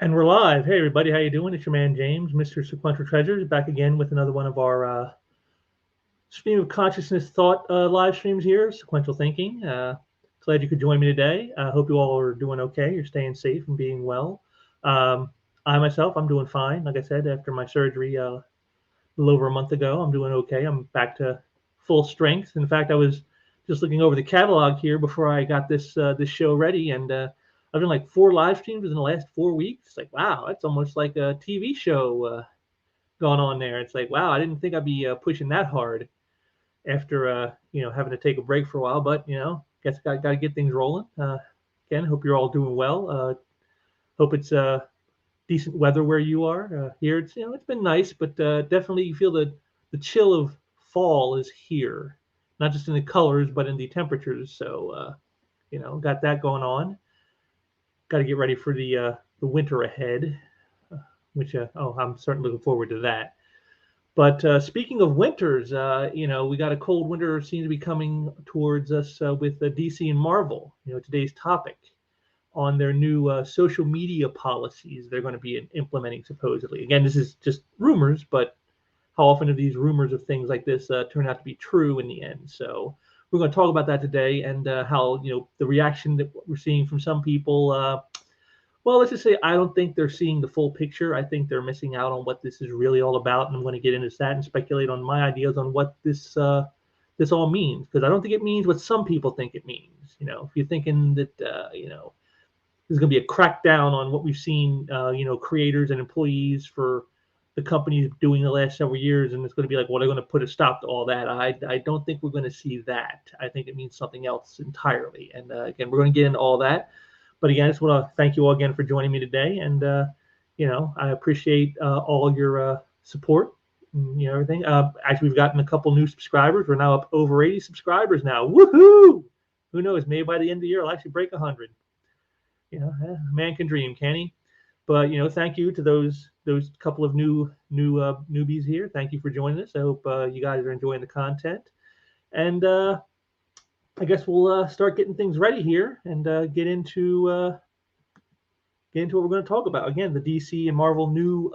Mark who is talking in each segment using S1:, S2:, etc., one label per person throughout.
S1: And we're live. Hey, everybody, how you doing? It's your man James, Mr. Sequential Treasures, back again with another one of our stream of consciousness thought live streams here, Sequential Thinking. Glad you could join me today. I hope you all are doing okay. You're staying safe and being well. Um, I myself, I'm doing fine. Like I said, after my surgery a little over a month ago, I'm doing okay. I'm back to full strength. In fact, I was just looking over the catalog here before I got this show ready, and I've done like 4 live streams in the last 4 weeks. It's like, wow, that's almost like a TV show going on there. It's like, wow, I didn't think I'd be pushing that hard after having to take a break for a while, but guess got to get things rolling. Again, hope you're all doing well. Hope it's decent weather where you are. Here, it's been nice, but definitely you feel the chill of fall is here, not just in the colors, but in the temperatures. So got that going on. Got to get ready for the winter ahead, which I'm certainly looking forward to that. But speaking of winters, we got a cold winter seems to be coming towards us with DC and Marvel. Today's topic on their new social media policies they're going to be implementing supposedly. Again, this is just rumors, but how often do these rumors of things like this turn out to be true in the end? So we're going to talk about that today and how the reaction that we're seeing from some people. Well, let's just say I don't think they're seeing the full picture. I think they're missing out on what this is really all about, and I'm going to get into that and speculate on my ideas on what this all means, because I don't think it means what some people think it means. If you're thinking that there's going to be a crackdown on what we've seen, creators and employees for the companies doing the last several years, and it's going to be like, well, they're going to put a stop to all that. I don't think we're going to see that. I think it means something else entirely. And again, we're going to get into all that. But again, I just want to thank you all again for joining me today, and I appreciate all your support, and, everything. Actually, we've gotten a couple new subscribers. We're now up over 80 subscribers now. Woohoo! Who knows? Maybe by the end of the year, I'll actually break 100. Man can dream, can he? But thank you to those couple of newbies here. Thank you for joining us. I hope you guys are enjoying the content, and I guess we'll start getting things ready here and get into what we're going to talk about. Again, the DC and Marvel new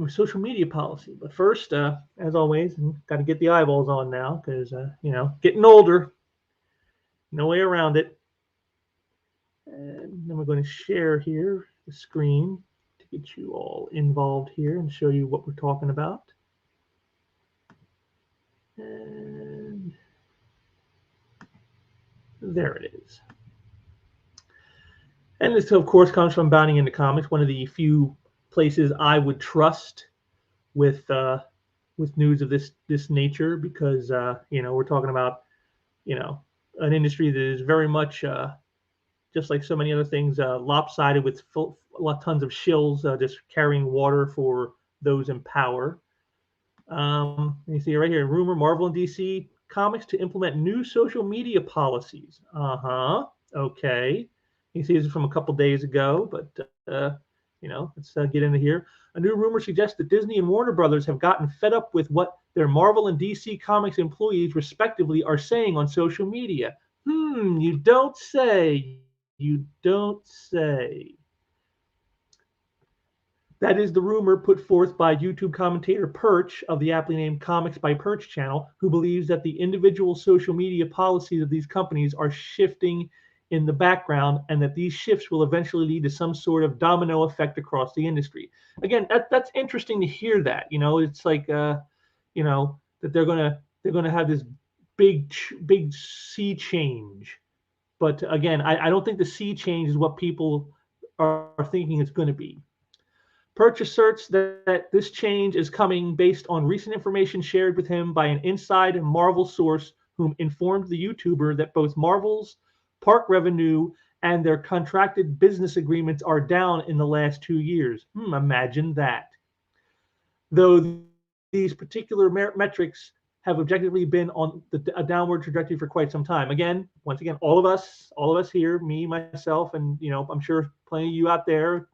S1: social media policy. But first, as always, got to get the eyeballs on now because getting older, no way around it. And then we're going to share here the screen to get you all involved here and show you what we're talking about. And there it is. And this, of course, comes from Bounding into Comics, one of the few places I would trust with news of this nature, because we're talking about an industry that is very much just like so many other things, lopsided with tons of shills just carrying water for those in power. You see it right here, rumor Marvel and DC Comics to implement new social media policies. Okay. You see this is from a couple days ago, but let's get into here. A new rumor suggests that Disney and Warner Brothers have gotten fed up with what their Marvel and DC Comics employees, respectively, are saying on social media. You don't say. You don't say. That is the rumor put forth by YouTube commentator Perch of the aptly named Comics by Perch channel, who believes that the individual social media policies of these companies are shifting in the background, and that these shifts will eventually lead to some sort of domino effect across the industry. Again, that's interesting to hear that. It's like that they're gonna have this big sea change. But again, I don't think the sea change is what people are thinking it's going to be. Perch asserts that this change is coming based on recent information shared with him by an inside Marvel source, whom informed the YouTuber that both Marvel's park revenue and their contracted business agreements are down in the last 2 years. Imagine that. Though these particular metrics have objectively been on a downward trajectory for quite some time. Once again, all of us here, me, myself, and I'm sure plenty of you out there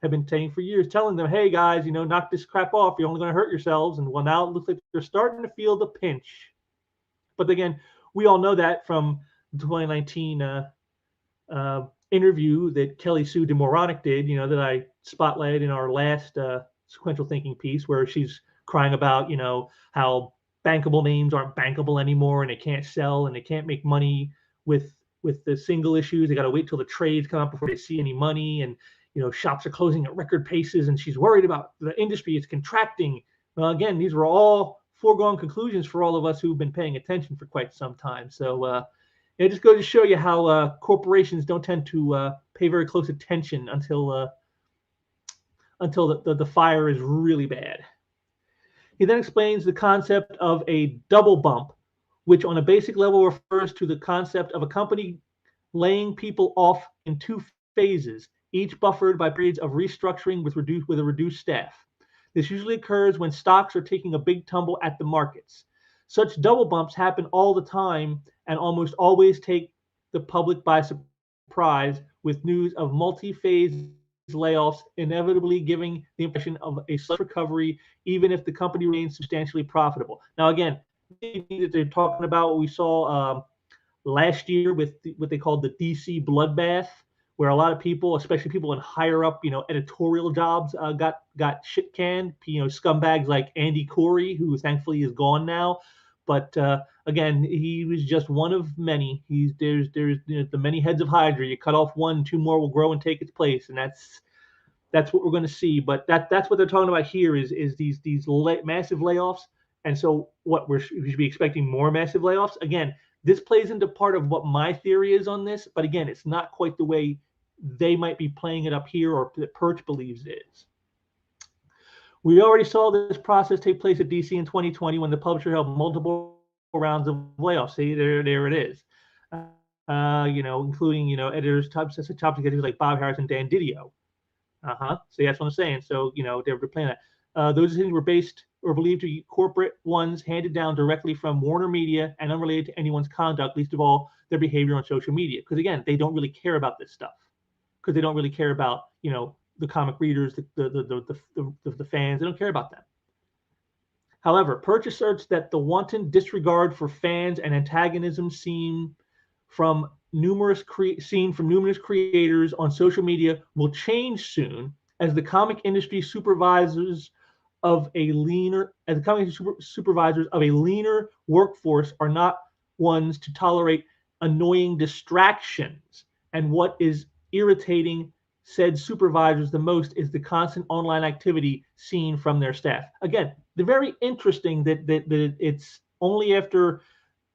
S1: have been saying for years, telling them, hey guys, knock this crap off. You're only going to hurt yourselves. And well, now it looks like they're starting to feel the pinch. But again, we all know that from the 2019 interview that Kelly Sue DeMoronic did, that I spotlighted in our last sequential thinking piece, where she's crying about, how bankable names aren't bankable anymore, and they can't sell and they can't make money with the single issues. They got to wait till the trades come out before they see any money, and shops are closing at record paces, and she's worried about the industry is contracting. Well, again, these were all foregone conclusions for all of us who've been paying attention for quite some time. So it just goes to show you how corporations don't tend to pay very close attention until the fire is really bad. He then explains the concept of a double bump, which on a basic level refers to the concept of a company laying people off in two phases, each buffered by periods of restructuring with a reduced staff. This usually occurs when stocks are taking a big tumble at the markets. Such double bumps happen all the time and almost always take the public by surprise, with news of multi-phase layoffs inevitably giving the impression of a slight recovery, even if the company remains substantially profitable. Now, again, they're talking about what we saw last year with what they called the DC bloodbath, where a lot of people, especially people in higher up, editorial jobs, got shit canned. Scumbags like Andy Corey, who thankfully is gone now. But again, he was just one of many. There's the many heads of Hydra. You cut off one, two more will grow and take its place, and that's what we're going to see. But that's what they're talking about here is these massive layoffs. And so we should be expecting more massive layoffs. Again, this plays into part of what my theory is on this, but again, it's not quite the way they might be playing it up here or that Perch believes it is. We already saw this process take place at DC in 2020 when the publisher held multiple rounds of layoffs. See, there it is. Including, editors, top executives like Bob Harris and Dan Didio. So that's what I'm saying. So, they were playing that. Those decisions were based or believed to be corporate ones handed down directly from Warner Media and unrelated to anyone's conduct, least of all their behavior on social media. Because again, they don't really care about this stuff. Because they don't really care about, the comic readers, the fans. They don't care about them. However, Perch asserts that the wanton disregard for fans and antagonism seen from numerous creators on social media will change soon, as the comic industry supervisors of a leaner workforce are not ones to tolerate annoying distractions. And what is irritating said supervisors the most is the constant online activity seen from their staff. Again, they're very interesting that it's only after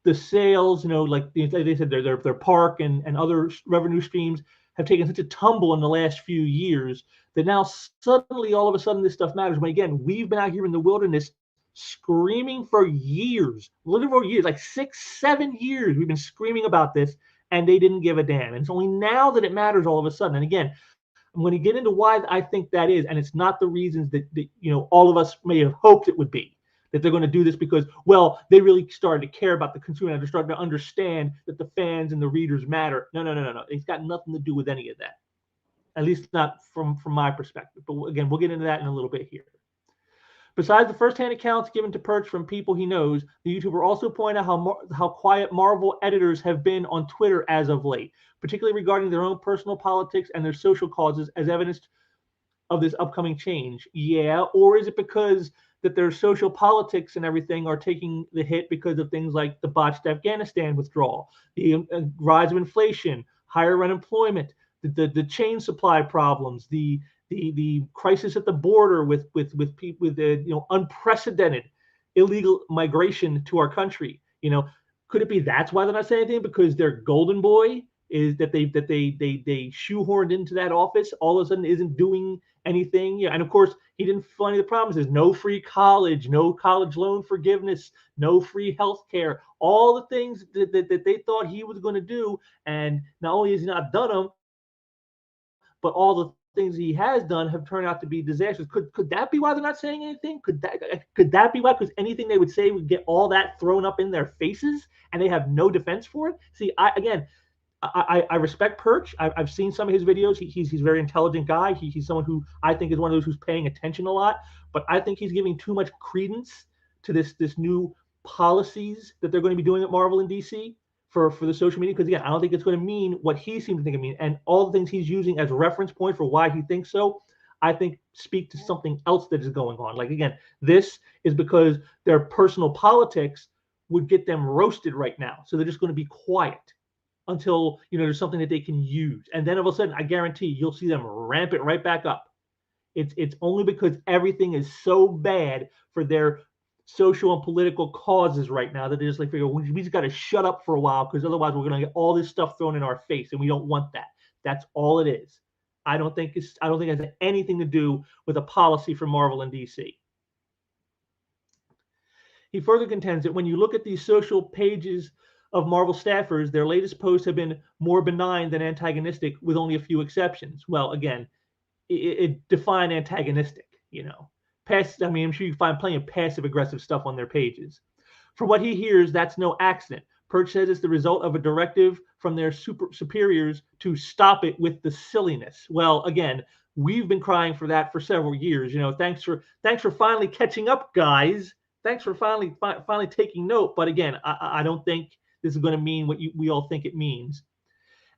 S1: the sales, like they said, their park and other revenue streams have taken such a tumble in the last few years that now suddenly all of a sudden this stuff matters. But again, we've been out here in the wilderness screaming for years, literally for years, like 6-7 years. We've been screaming about this, and they didn't give a damn. And it's only now that it matters all of a sudden. And again, I'm going to get into why I think that is, and it's not the reasons that all of us may have hoped it would be. That they're going to do this because, well, they really started to care about the consumer and they're starting to understand that the fans and the readers matter. No. It's got nothing to do with any of that. At least not from my perspective. But again, we'll get into that in a little bit here. Besides the first-hand accounts given to Perch from people he knows, the YouTuber also pointed out how quiet Marvel editors have been on Twitter as of late, particularly regarding their own personal politics and their social causes as evidenced of this upcoming change. Yeah, or is it because that their social politics and everything are taking the hit because of things like the botched Afghanistan withdrawal, the rise of inflation, higher unemployment, the chain supply problems, the crisis at the border with people with the unprecedented illegal migration to our country? Could it be that's why they're not saying anything, because their golden boy is that they shoehorned into that office all of a sudden isn't doing anything? And of course he didn't find any of the problems. There's no free college, no college loan forgiveness, no free health care, all the things that they thought he was going to do. And not only has he not done them, but all the things he has done have turned out to be disasters. Could that be why they're not saying anything? Could that be why? Because anything they would say would get all that thrown up in their faces and they have no defense for it. See, I respect Perch. I've seen some of his videos. He's a very intelligent guy. He's someone who I think is one of those who's paying attention a lot. But I think he's giving too much credence to this new policies that they're going to be doing at Marvel and DC for the social media, because again, I don't think it's going to mean what he seems to think it means, and all the things he's using as reference point for why he thinks so, I think speak to something else that is going on. Like again, this is because their personal politics would get them roasted right now, so they're just going to be quiet until there's something that they can use, and then all of a sudden, I guarantee you'll see them ramp it right back up. It's only because everything is so bad for their social and political causes right now that they just like figure we just got to shut up for a while, because otherwise we're going to get all this stuff thrown in our face, and we don't want that. That's all it is. I don't think it has anything to do with a policy for Marvel and DC. He further contends that when you look at these social pages of Marvel staffers, their latest posts have been more benign than antagonistic, with only a few exceptions. Well, again, it define antagonistic, I mean, I'm sure you can find plenty of passive aggressive stuff on their pages. For what he hears, that's no accident. Perch says it's the result of a directive from their superiors to stop it with the silliness. Well, again, we've been crying for that for several years. Thanks for finally catching up, guys. Thanks for finally taking note. But again, I don't think this is going to mean what we all think it means.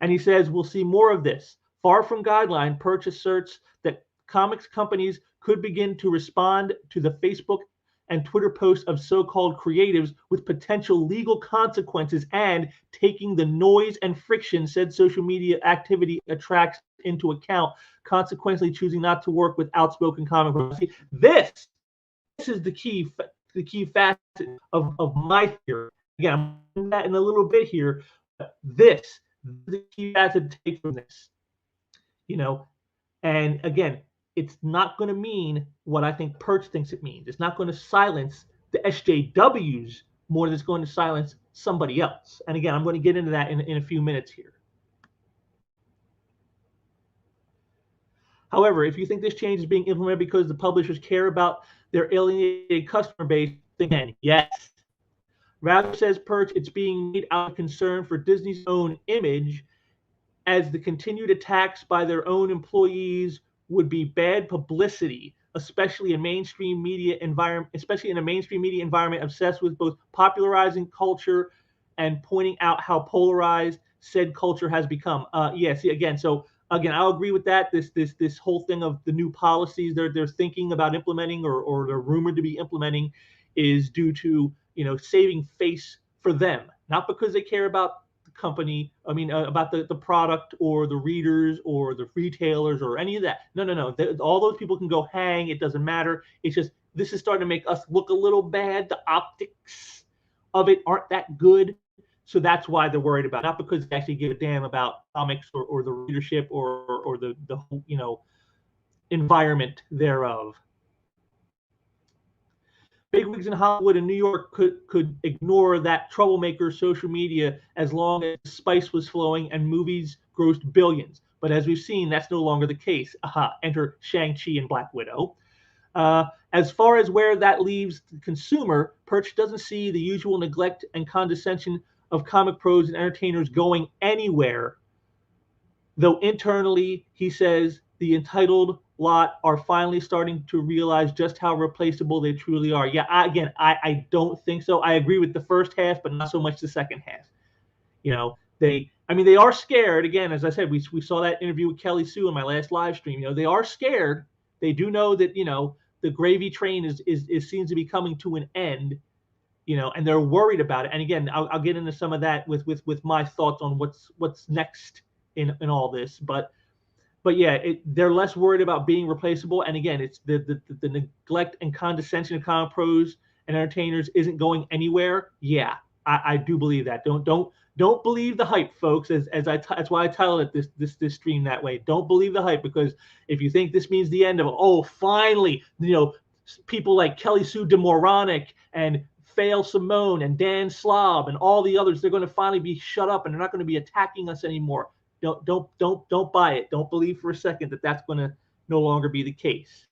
S1: And he says we'll see more of this. Far from guideline, Perch asserts that comics companies could begin to respond to the Facebook and Twitter posts of so-called creatives with potential legal consequences, and taking the noise and friction said social media activity attracts into account, consequently choosing not to work with outspoken comic books. This is the key facet of my theory. Again, I'm doing that in a little bit here, but this is the key facet to take from this. And again, it's not going to mean what I think Perch thinks it means. It's not going to silence the SJWs more than it's going to silence somebody else. And again, I'm going to get into that in a few minutes here. However, if you think this change is being implemented because the publishers care about their alienated customer base, then yes. Rather, says Perch, it's being made out of concern for Disney's own image, as the continued attacks by their own employees would be bad publicity, especially in a mainstream media environment obsessed with both popularizing culture and pointing out how polarized said culture has become. Again, I'll agree with that. This whole thing of the new policies they're thinking about implementing, or they're rumored to be implementing, is due to saving face for them, not because they care about company, about the product or the readers or the retailers or any of that. No. All those people can go hang. It doesn't matter. It's just this is starting to make us look a little bad. The optics of it aren't that good. So that's why they're worried about it. Not because they actually give a damn about comics or the readership or the whole, environment thereof. Bigwigs in Hollywood and New York could ignore that troublemaker social media as long as spice was flowing and movies grossed billions. But as we've seen, that's no longer the case. Enter Shang-Chi and Black Widow. As far as where that leaves the consumer, Perch doesn't see the usual neglect and condescension of comic pros and entertainers going anywhere. Though internally, he says the entitled lot are finally starting to realize just how replaceable they truly are. Yeah, I don't think so. I agree with the first half, but not so much the second half. They are scared. Again, as I said, we saw that interview with Kelly Sue in my last live stream. They are scared. They do know that the gravy train is seems to be coming to an end. And they're worried about it. And again, I'll get into some of that with my thoughts on what's next in all this, but yeah, they're less worried about being replaceable. And again, it's the neglect and condescension of comic pros and entertainers isn't going anywhere. Yeah, I do believe that. Don't believe the hype, folks. That's why I titled it this stream that way. Don't believe the hype, because if you think this means the end of finally, people like Kelly Sue DeMoronic and Fail Simone and Dan Slob and all the others, they're going to finally be shut up and they're not going to be attacking us anymore. Don't buy it. Don't believe for a second that that's going to no longer be the case.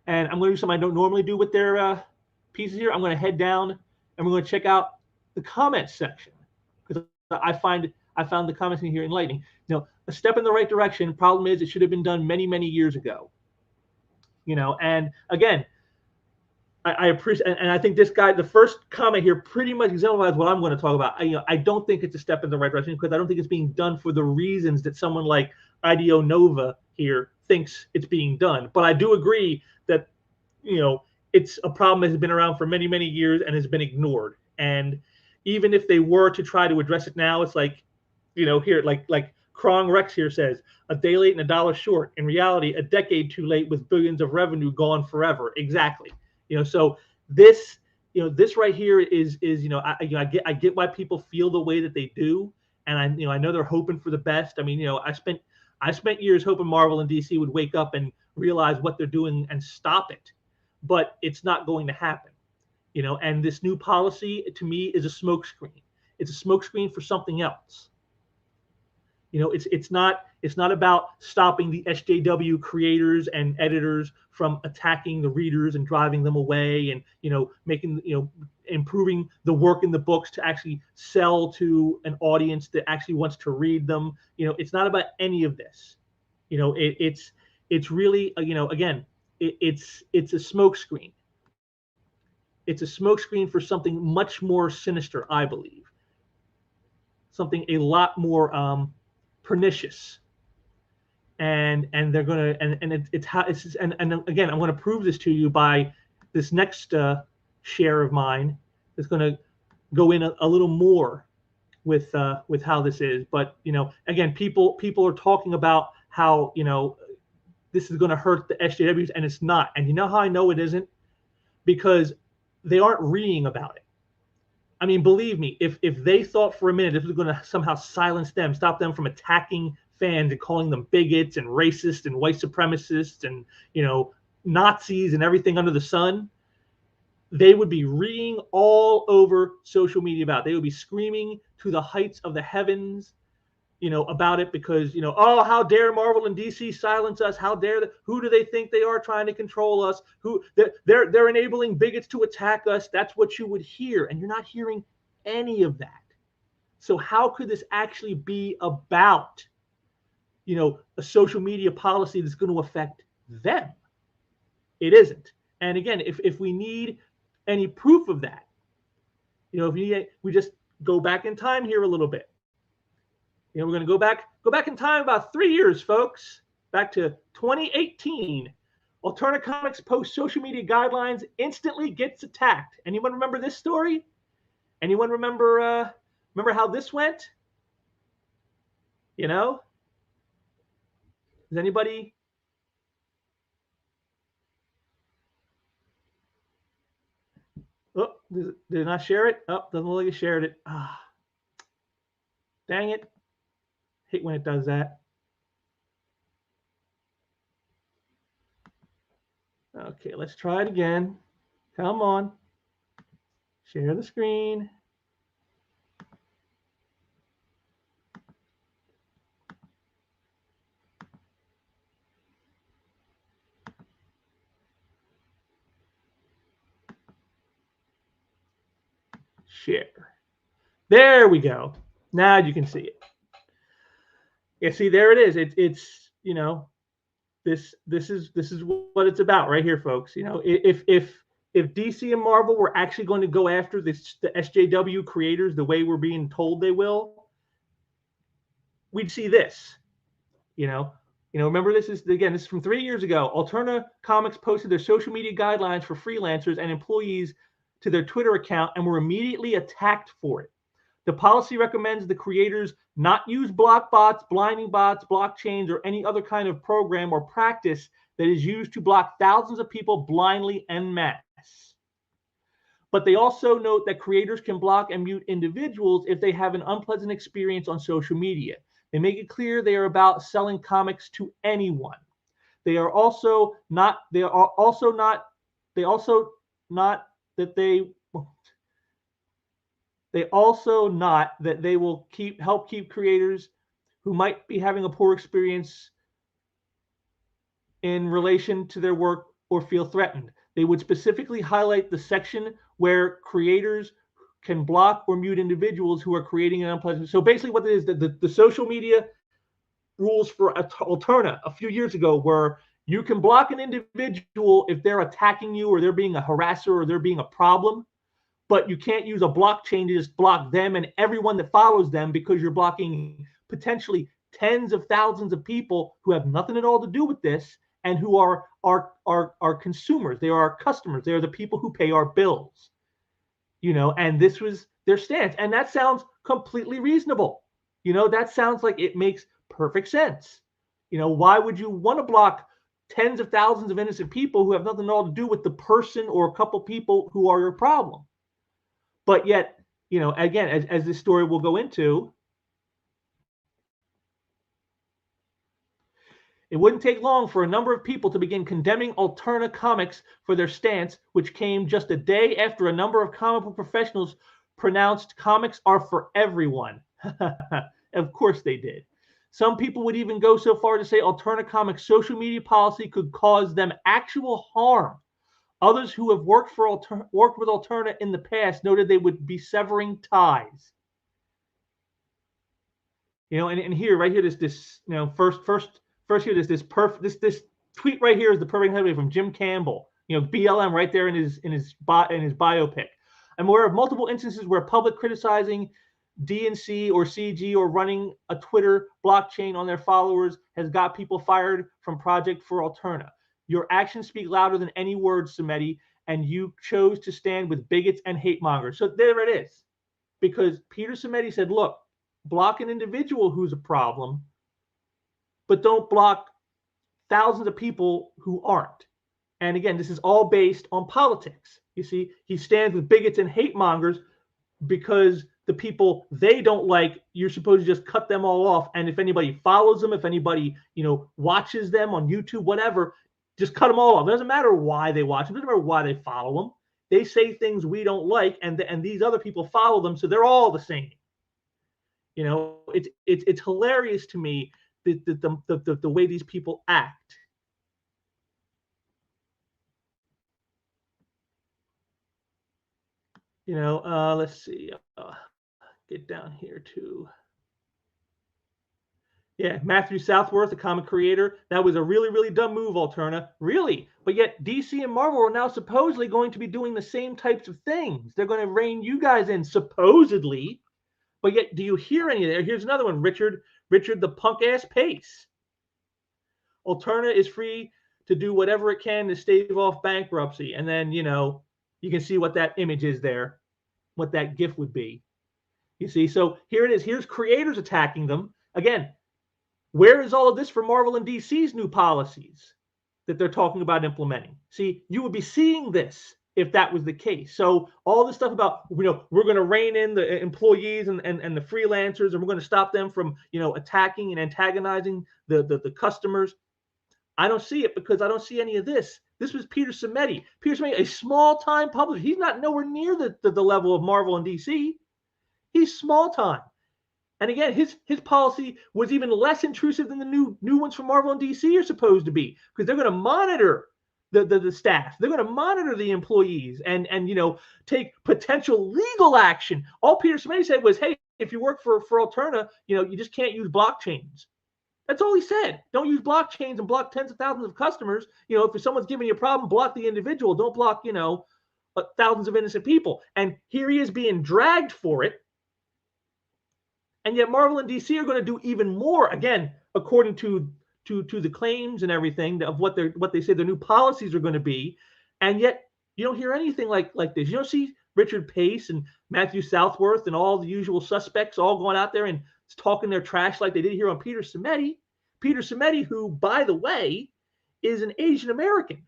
S1: And I'm going to do something I don't normally do with their pieces here. I'm going to head down and we're going to check out the comments section, because I found the comments in here enlightening. A step in the right direction. Problem is, it should have been done many, many years ago. And again, I appreciate, and I think this guy, the first comment here, pretty much exemplifies what I'm going to talk about. I don't think it's a step in the right direction because I don't think it's being done for the reasons that someone like IDEO Nova here thinks it's being done. But I do agree that it's a problem that has been around for many, many years and has been ignored. And even if they were to try to address it now, it's like, here, like Krong Rex here says, a day late and a dollar short. In reality, a decade too late with billions of revenue gone forever. Exactly. So this, this right here is, I get why people feel the way that they do, and I know they're hoping for the best. I mean, I spent years hoping Marvel and DC would wake up and realize what they're doing and stop it, but it's not going to happen. And this new policy to me is a smokescreen. It's a smokescreen for something else. It's not about stopping the SJW creators and editors from attacking the readers and driving them away, and making improving the work in the books to actually sell to an audience that actually wants to read them. It's not about any of this. It's really again, it's a smokescreen. It's a smokescreen for something much more sinister, I believe. Something a lot more pernicious, and they're gonna it's how it's and again, I'm going to prove this to you by this next share of mine. That's going to go in a little more with how this is. But again, people are talking about how this is going to hurt the SJWs, and it's not. And you know how I know it isn't? Because they aren't reading about it. I mean, believe me, if they thought for a minute this was going to somehow silence them, stop them from attacking fans and calling them bigots and racist and white supremacists and Nazis and everything under the sun, they would be reading all over social media about it. They would be screaming to the heights of the heavens about it, because oh, how dare Marvel and DC silence us? How dare who do they think they are trying to control us? Who they're enabling bigots to attack us? That's what you would hear, and you're not hearing any of that. So how could this actually be about a social media policy that's going to affect them? It isn't. And again, if we need any proof of that, if we just go back in time here a little bit. We're going to go back in time about 3 years, folks. Back to 2018. Alterna Comics posts social media guidelines, instantly gets attacked. Anyone remember this story? Anyone remember how this went? Does anybody? Oh, did I share it? Oh, doesn't look like I shared it. Ah, dang it. Hate when it does that. Okay, let's try it again. Come on. Share the screen. Share. There we go. Now you can see it. Yeah, see, there it is. It's this is what it's about right here, folks. If DC and Marvel were actually going to go after the SJW creators the way we're being told they will, we'd see this. Remember, this is from 3 years ago. Alterna Comics posted their social media guidelines for freelancers and employees to their Twitter account and were immediately attacked for it. The policy recommends the creators not use block bots, blinding bots, blockchains, or any other kind of program or practice that is used to block thousands of people blindly en masse. But they also note that creators can block and mute individuals if they have an unpleasant experience on social media. They make it clear they are about selling comics to anyone. They also not that they will help keep creators who might be having a poor experience in relation to their work or feel threatened. They would specifically highlight the section where creators can block or mute individuals who are creating an unpleasant. So basically what it is, the social media rules for Alterna a few years ago were You can block an individual if they're attacking you or they're being a harasser or they're being a problem, but you can't use a blockchain to just block them and everyone that follows them, because you're blocking potentially tens of thousands of people who have nothing at all to do with this and who are our consumers. They are our customers. They are the people who pay our bills. And this was their stance. And that sounds completely reasonable. That sounds like it makes perfect sense. Why would you want to block tens of thousands of innocent people who have nothing at all to do with the person or a couple people who are your problem? But yet, again, as this story will go into, it wouldn't take long for a number of people to begin condemning Alterna Comics for their stance, which came just a day after a number of comic book professionals pronounced comics are for everyone. Of course they did. Some people would even go so far to say Alterna Comics' social media policy could cause them actual harm. Others who have worked with Alterna in the past noted they would be severing ties. And here, right here, this first here, this tweet right here is the perfect headway from Jim Campbell. BLM right there in his biopic. I'm aware of multiple instances where public criticizing DNC or CG or running a Twitter blockchain on their followers has got people fired from Project for Alterna. Your actions speak louder than any words, Samedi, and you chose to stand with bigots and hate mongers. So there it is. Because Peter Samedi said, look, block an individual who's a problem, but don't block thousands of people who aren't. And again, this is all based on politics. You see, he stands with bigots and hate mongers because the people they don't like, you're supposed to just cut them all off. And if anybody follows them, if anybody, watches them on YouTube, whatever, just cut them all off. It doesn't matter why they watch them. It doesn't matter why they follow them. They say things we don't like, and these other people follow them, so they're all the same. It's hilarious to me the way these people act. Let's see. Get down here to. Yeah, Matthew Southworth, the comic creator. That was a really, really dumb move, Alterna. Really. But yet DC and Marvel are now supposedly going to be doing the same types of things. They're going to rein you guys in, supposedly. But yet, do you hear any of that? Here's another one, Richard the punk-ass Pace. Alterna is free to do whatever it can to stave off bankruptcy. And then, you can see what that image is there, what that GIF would be. You see, so here it is. Here's creators attacking them. Again, where is all of this for Marvel and DC's new policies that they're talking about implementing? See, you would be seeing this if that was the case. So all this stuff about, we're going to rein in the employees and the freelancers, and we're going to stop them from, attacking and antagonizing the customers. I don't see it, because I don't see any of this. This was Peter Samedi. Peter Samedi, a small-time publisher. He's not nowhere near the level of Marvel and DC. He's small-time. And again, his policy was even less intrusive than the new ones from Marvel and DC are supposed to be, because they're going to monitor the staff. They're going to monitor the employees and take potential legal action. All Peter Samedi said was, hey, if you work for Alterna, you just can't use blockchains. That's all he said. Don't use blockchains and block tens of thousands of customers. If someone's giving you a problem, block the individual. Don't block, thousands of innocent people. And here he is being dragged for it. And yet Marvel and DC are going to do even more, again, according to the claims and everything of what they say their new policies are going to be. And yet you don't hear anything like this. You don't see Richard Pace and Matthew Southworth and all the usual suspects all going out there and talking their trash like they did here on Peter Samedi. Peter Samedi, who, by the way, is an Asian American,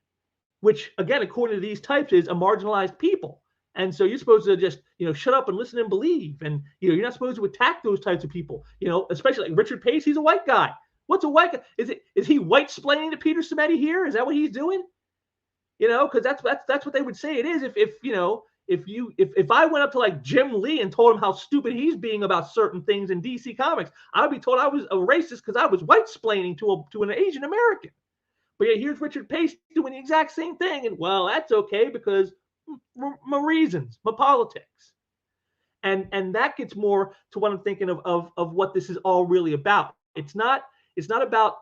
S1: which, again, according to these types, is a marginalized people. And so you're supposed to just, shut up and listen and believe. And, you're not supposed to attack those types of people, especially like Richard Pace. He's a white guy. What's a white guy? Is he white splaining to Peter Samedi here? Is that what he's doing? Because that's what they would say it is. If I went up to like Jim Lee and told him how stupid he's being about certain things in DC Comics, I'd be told I was a racist because I was white splaining to an Asian American. But yeah, here's Richard Pace doing the exact same thing. And well, that's okay because my reasons, my politics. And that gets more to what I'm thinking of what this is all really about. It's not about,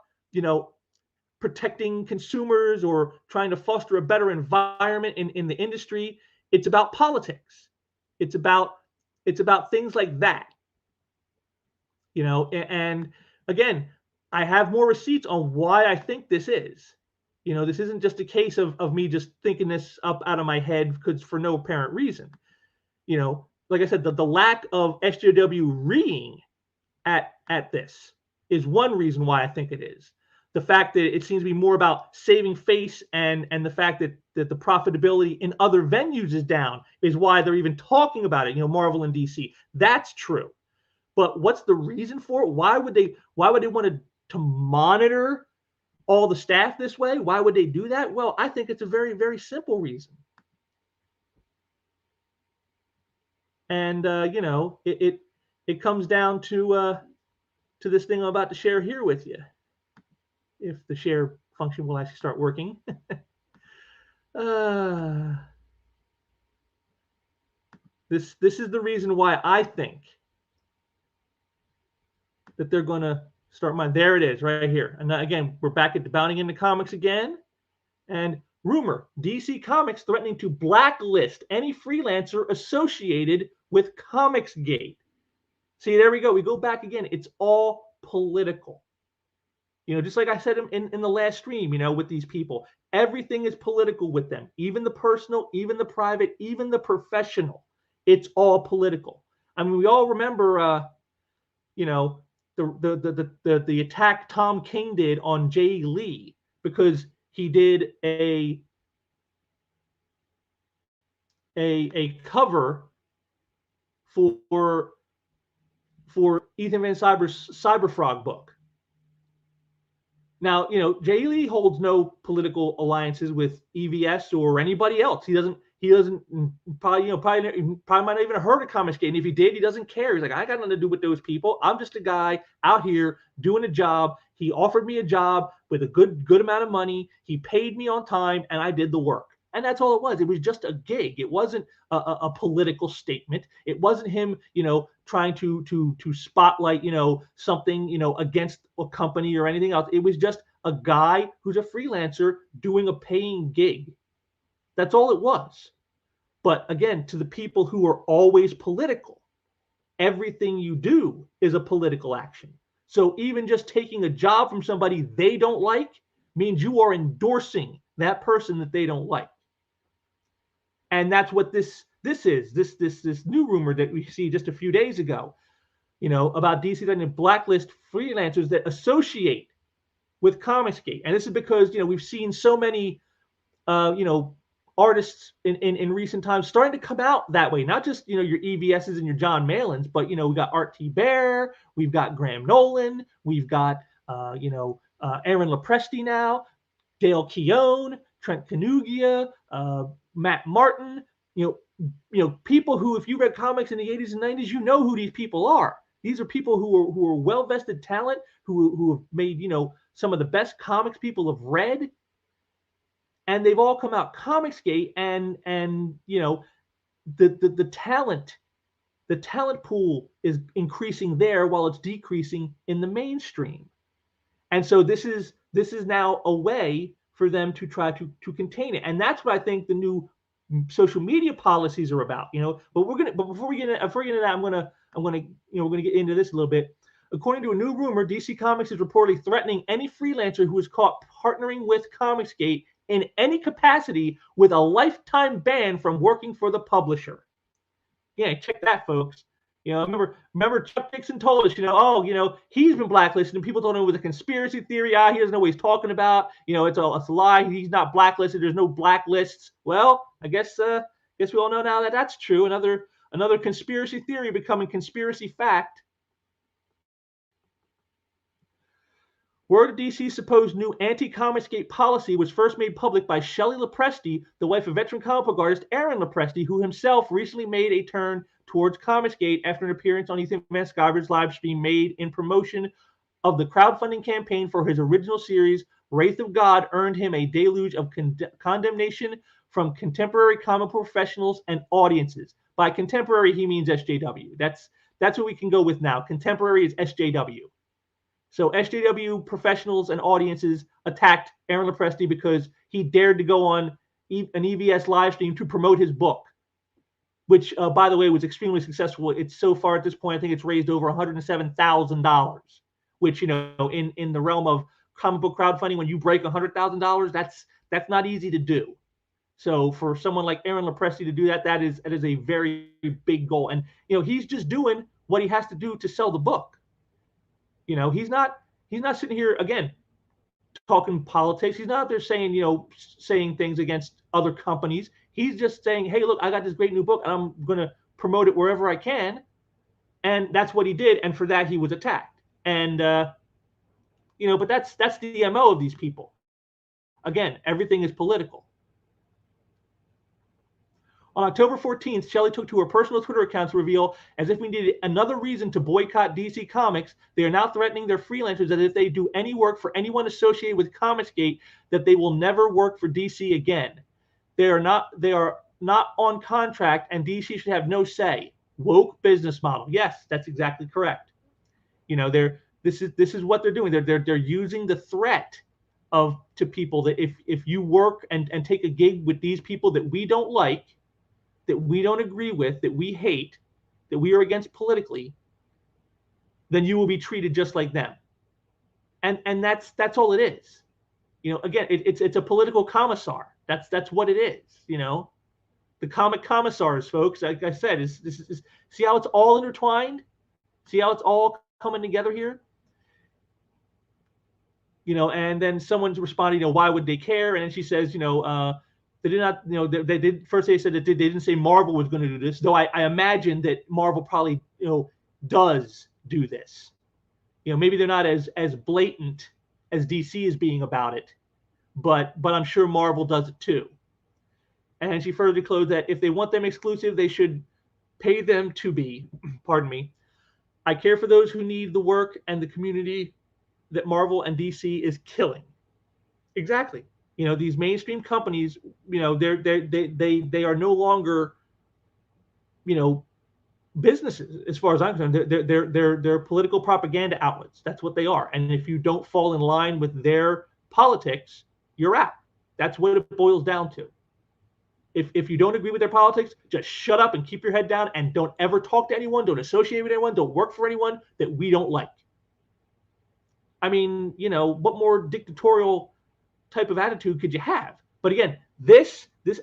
S1: protecting consumers or trying to foster a better environment in the industry. It's about politics. It's about things like that. And again, I have more receipts on why I think this is. This isn't just a case of me just thinking this up out of my head because for no apparent reason. Like I said, the lack of SJW reading at this is one reason why I think it is. The fact that it seems to be more about saving face and the fact that the profitability in other venues is down is why they're even talking about it. Marvel and DC. That's true. But what's the reason for it? Why would they want to monitor all the staff this way? Why would they do that? Well, I think it's a very, very simple reason. And it comes down to this thing I'm about to share here with you. If the share function will actually start working. This is the reason why I think that they're going to start mine. There it is, right here. And again, we're back at bounding into comics again. And rumor: DC Comics threatening to blacklist any freelancer associated with Comicsgate. See, there we go. We go back again. It's all political. Just like I said in the last stream, with these people, everything is political with them. Even the personal, even the private, even the professional. It's all political. I mean, we all remember, the attack Tom King did on Jay Lee because he did a cover for Ethan Van Cyber's Cyberfrog book. Now, Jay Lee holds no political alliances with EVS or anybody else. He doesn't probably might not even have heard of Comicsgate. And if he did, he doesn't care. He's like, I got nothing to do with those people. I'm just a guy out here doing a job. He offered me a job with a good amount of money. He paid me on time, and I did the work. And that's all it was. It was just a gig. It wasn't a political statement. It wasn't him, trying to spotlight, something, against a company or anything else. It was just a guy who's a freelancer doing a paying gig. That's all it was. But again, to the people who are always political, everything you do is a political action. So even just taking a job from somebody they don't like means you are endorsing that person that they don't like. And that's what this is. This new rumor that we see just a few days ago, about DC trying to blacklist freelancers that associate with Comicsgate. And this is because, we've seen so many, artists in recent times starting to come out that way. Not just, your EVSs and your John Malins, but, we got Art T. Bear, we've got Graham Nolan, we've got, Aaron Lopresti now, Dale Keown, Trent Canugia, Matt Martin, people who, if you read comics in the 80s and 90s, you know who these people are. These are people who are well-vested talent, who have made, some of the best comics people have read. And they've all come out Comicsgate, and the talent pool is increasing there while it's decreasing in the mainstream. And so this is now a way for them to try to contain it. And that's what I think the new social media policies are about, But before we get into that, we're gonna get into this a little bit. According to a new rumor, DC Comics is reportedly threatening any freelancer who is caught partnering with Comicsgate in any capacity with a lifetime ban from working for the publisher. Yeah, check that, folks. Remember Chuck Dixon told us, he's been blacklisted, and people told him it was a conspiracy theory. He doesn't know what he's talking about. It's a lie. He's not blacklisted. There's no blacklists. Well, I guess we all know now that that's true. Another conspiracy theory becoming conspiracy fact. Word of DC's supposed new anti-Comicsgate policy was first made public by Shelley Lopresti, the wife of veteran comic book artist Aaron Lopresti, who himself recently made a turn towards Comicsgate after an appearance on Ethan Van Sciver's live stream made in promotion of the crowdfunding campaign for his original series. Wraith of God earned him a deluge of condemnation from contemporary comic professionals and audiences. By contemporary, he means SJW. That's what we can go with now. Contemporary is SJW. So SJW professionals and audiences attacked Aaron Lopresti because he dared to go on an EVS live stream to promote his book, which, by the way, was extremely successful. It's so far at this point, I think it's raised over $107,000, which, in the realm of comic book crowdfunding, when you break $100,000, that's not easy to do. So for someone like Aaron Lopresti to do that, that is a very big goal. And he's just doing what he has to do to sell the book. He's not sitting here again talking politics. He's not out there saying things against other companies. He's just saying, hey, look, I got this great new book and I'm going to promote it wherever I can. And that's what he did. And for that, he was attacked. And, but that's the MO of these people. Again, everything is political. On October 14th, Shelley took to her personal Twitter account to reveal, as if we needed another reason to boycott DC Comics, they are now threatening their freelancers that if they do any work for anyone associated with Comicsgate, that they will never work for DC again. They are not on contract, and DC should have no say. Woke business model. Yes, that's exactly correct. This is what they're doing. They're using the threat to people that if you work and take a gig with these people that we don't like, that we don't agree with, that we hate, that we are against politically, then you will be treated just like them. And that's all it is. Again, it's a political commissar. That's what it is. The comic commissars, folks. Like I said, is see how it's all intertwined? See how it's all coming together here? And then someone's responding, why would they care? And then she says, they did not, they did first. They said that they didn't say Marvel was going to do this, though I imagine that Marvel probably, does do this. Maybe they're not as blatant as DC is being about it, but I'm sure Marvel does it too. And she further declared that if they want them exclusive, they should pay them to be, pardon me. I care for those who need the work and the community that Marvel and DC is killing. Exactly. These mainstream companies, they are no longer, businesses as far as I'm concerned. They're political propaganda outlets. That's what they are. And if you don't fall in line with their politics, you're out. That's what it boils down to. If you don't agree with their politics, just shut up and keep your head down and don't ever talk to anyone. Don't associate with anyone. Don't work for anyone that we don't like. I mean, what more dictatorial type of attitude could you have? But again, this is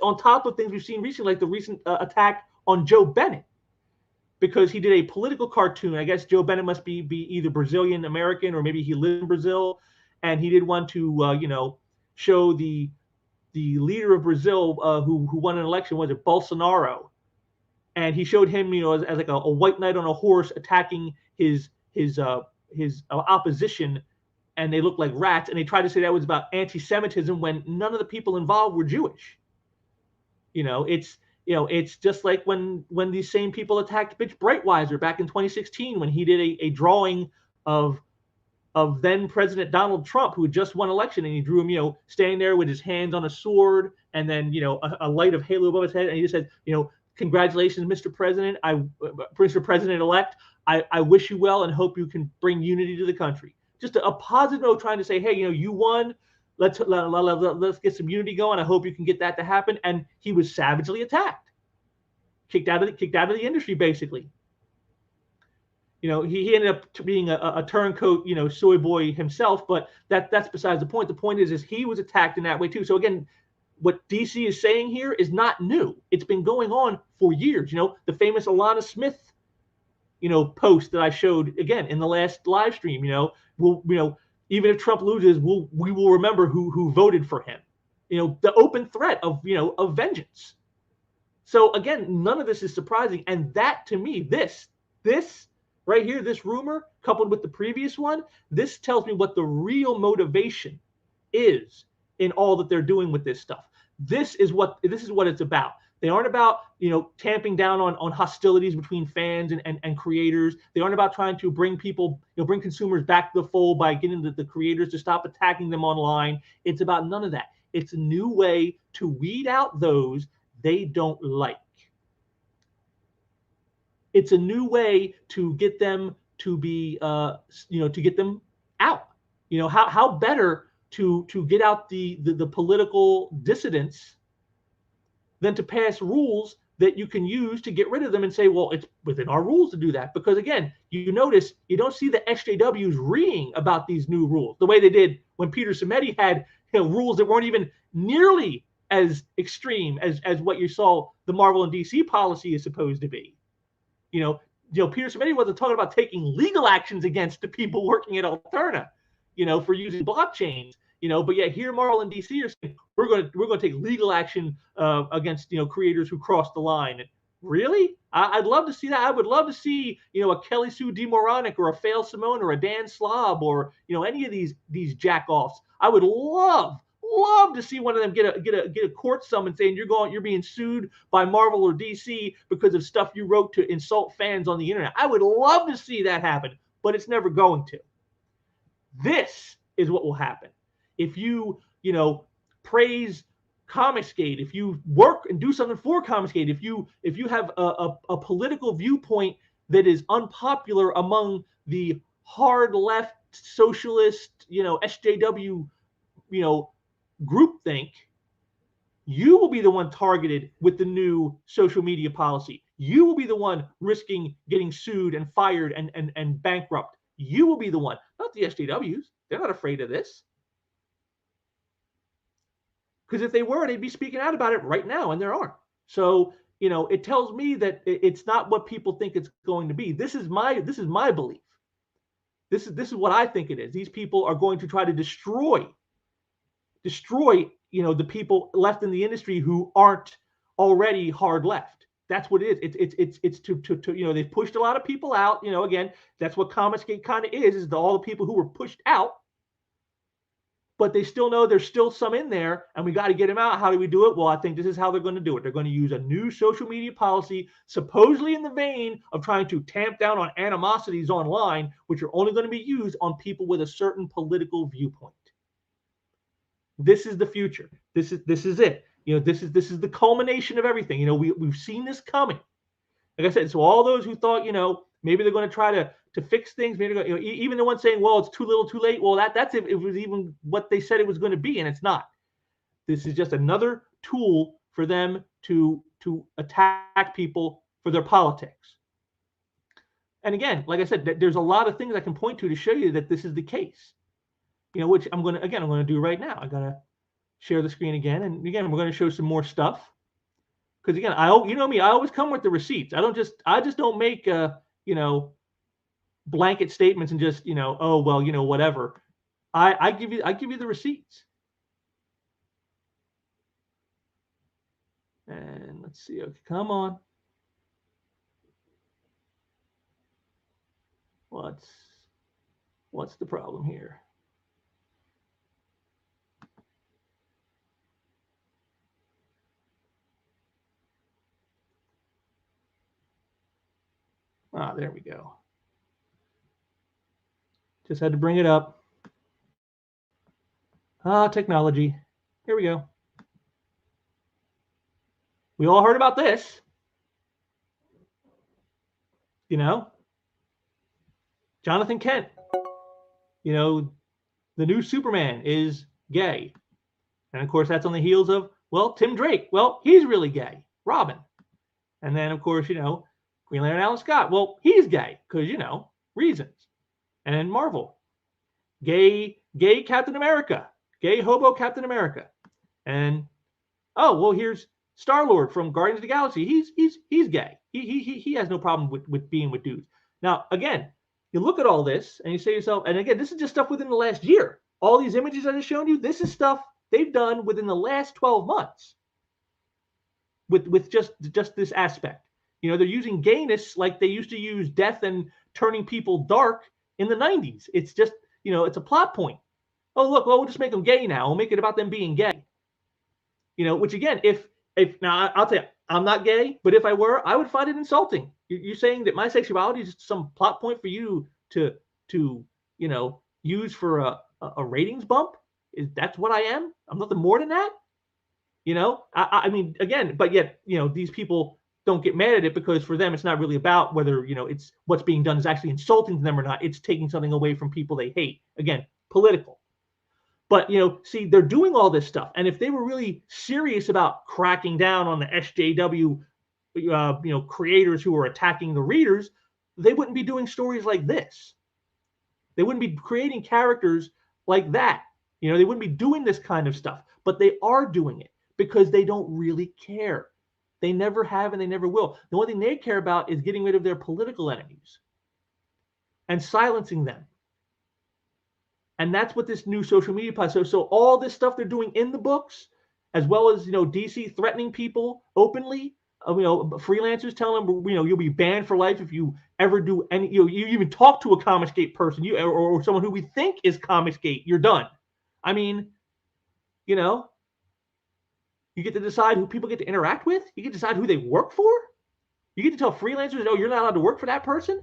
S1: on top of things we've seen recently, like the recent attack on Joe Bennett, because he did a political cartoon. I guess Joe Bennett must be either Brazilian American or maybe he lived in Brazil, and he did want to show the leader of Brazil who won an election. Was it Bolsonaro? And he showed him as like a white knight on a horse attacking his opposition, and they looked like rats, and they tried to say that was about anti-Semitism when none of the people involved were Jewish. It's just like when these same people attacked Bitch Breitweiser back in 2016 when he did a drawing of then President Donald Trump, who had just won election, and he drew him, standing there with his hands on a sword, and then a light of halo above his head, and he just said, congratulations, Mr. President, Mr. President-elect. I wish you well and hope you can bring unity to the country. Just a positive note, trying to say, hey, you won. Let's get some unity going. I hope you can get that to happen. And he was savagely attacked, kicked out of the industry, basically. He ended up being a turncoat, soy boy himself. But that's besides the point. The point is he was attacked in that way too. So again, what DC is saying here is not new. It's been going on for years. The famous Alana Smith post that I showed again in the last live stream. Even if Trump loses, we will remember who voted for him. The open threat of vengeance. So again, none of this is surprising, and that to me, this right here, this rumor coupled with the previous one, this tells me what the real motivation is in all that they're doing with this stuff. This is what it's about. They aren't about, tamping down on hostilities between fans and creators. They aren't about trying to bring people, bring consumers back to the fold by getting the creators to stop attacking them online. It's about none of that. It's a new way to weed out those they don't like. It's a new way to get them to be, to get them out. How better to get out the political dissidents than to pass rules that you can use to get rid of them and say, well, it's within our rules to do that. Because again, you notice you don't see the SJWs reading about these new rules the way they did when Peter Simeti had rules that weren't even nearly as extreme as what you saw the Marvel and DC policy is supposed to be. Peter Simeti wasn't talking about taking legal actions against the people working at Alterna, for using blockchains. But yet here Marvel and DC are saying we're going to take legal action against creators who cross the line. Really? I'd love to see that. I would love to see a Kelly Sue DeMoronic or a Fail Simone or a Dan Slob or any of these jack-offs. I would love to see one of them get a court summons saying you're being sued by Marvel or DC because of stuff you wrote to insult fans on the internet. I would love to see that happen, but it's never going to. This is what will happen. If you, praise Comicsgate, if you work and do something for Comicsgate, if you have a political viewpoint that is unpopular among the hard left socialist, SJW, groupthink, you will be the one targeted with the new social media policy. You will be the one risking getting sued and fired and bankrupt. You will be the one, not the SJWs. They're not afraid of this. Because if they were, they'd be speaking out about it right now, and there aren't. So, it tells me that it's not what people think it's going to be. This is my belief. This is what I think it is. These people are going to try to destroy, the people left in the industry who aren't already hard left. That's what it is. It's to they've pushed a lot of people out. Again, that's what Comicsgate kind of is all the people who were pushed out. But they still know there's still some in there, and we got to get them out. How do we do it? Well, I think this is how they're going to do it. They're going to use a new social media policy, supposedly in the vein of trying to tamp down on animosities online, which are only going to be used on people with a certain political viewpoint. This is the future. This is it. This is the culmination of everything. We've seen this coming. Like I said, so all those who thought, maybe they're going to try to fix things. Maybe even the ones saying, well, it's too little, too late. Well, that's if it was even what they said it was going to be, and it's not. This is just another tool for them to attack people for their politics. And again, like I said, there's a lot of things I can point to show you that this is the case. Which I'm going to do right now. I'm going to share the screen again, and again, we're going to show some more stuff. Because again, me, I always come with the receipts. I just don't make blanket statements and just oh well, whatever. I give you the receipts. And let's see. Okay, come on. What's the problem here? There we go. Just had to bring it up. Technology. Here we go. We all heard about this. Jonathan Kent. The new Superman is gay. And of course, that's on the heels of, well, Tim Drake. Well, he's really gay. Robin. And then, of course, Green Lantern Alan Scott. Well, he's gay because, reasons. And Marvel. Gay Captain America. Gay hobo Captain America. And, oh, well, here's Star-Lord from Guardians of the Galaxy. He's gay. He has no problem with being with dudes. Now, again, you look at all this and you say to yourself, and again, this is just stuff within the last year. All these images I just shown you, this is stuff they've done within the last 12 months with just this aspect. They're using gayness like they used to use death and turning people dark in the 90s. It's just, it's a plot point. Oh, look, well, we'll just make them gay now. We'll make it about them being gay. Which again, if now I'll tell you, I'm not gay, but if I were, I would find it insulting. You're saying that my sexuality is just some plot point for you to use for a ratings bump? That's what I am? I'm nothing more than that? I mean, again, but yet, these people don't get mad at it, because for them, it's not really about whether, it's what's being done is actually insulting to them or not. It's taking something away from people they hate. Again, political. But, see, they're doing all this stuff. And if they were really serious about cracking down on the SJW, creators who are attacking the readers, they wouldn't be doing stories like this. They wouldn't be creating characters like that. They wouldn't be doing this kind of stuff. But they are doing it because they don't really care. They never have and they never will. The only thing they care about is getting rid of their political enemies and silencing them. And that's what this new social media platform. So all this stuff they're doing in the books, as well as, DC threatening people openly, freelancers telling them, you'll be banned for life if you ever do any, you even talk to a Comicsgate person, or someone who we think is Comicsgate, you're done. I mean, you get to decide who people get to interact with. You get to decide who they work for. You get to tell freelancers, oh, you're not allowed to work for that person.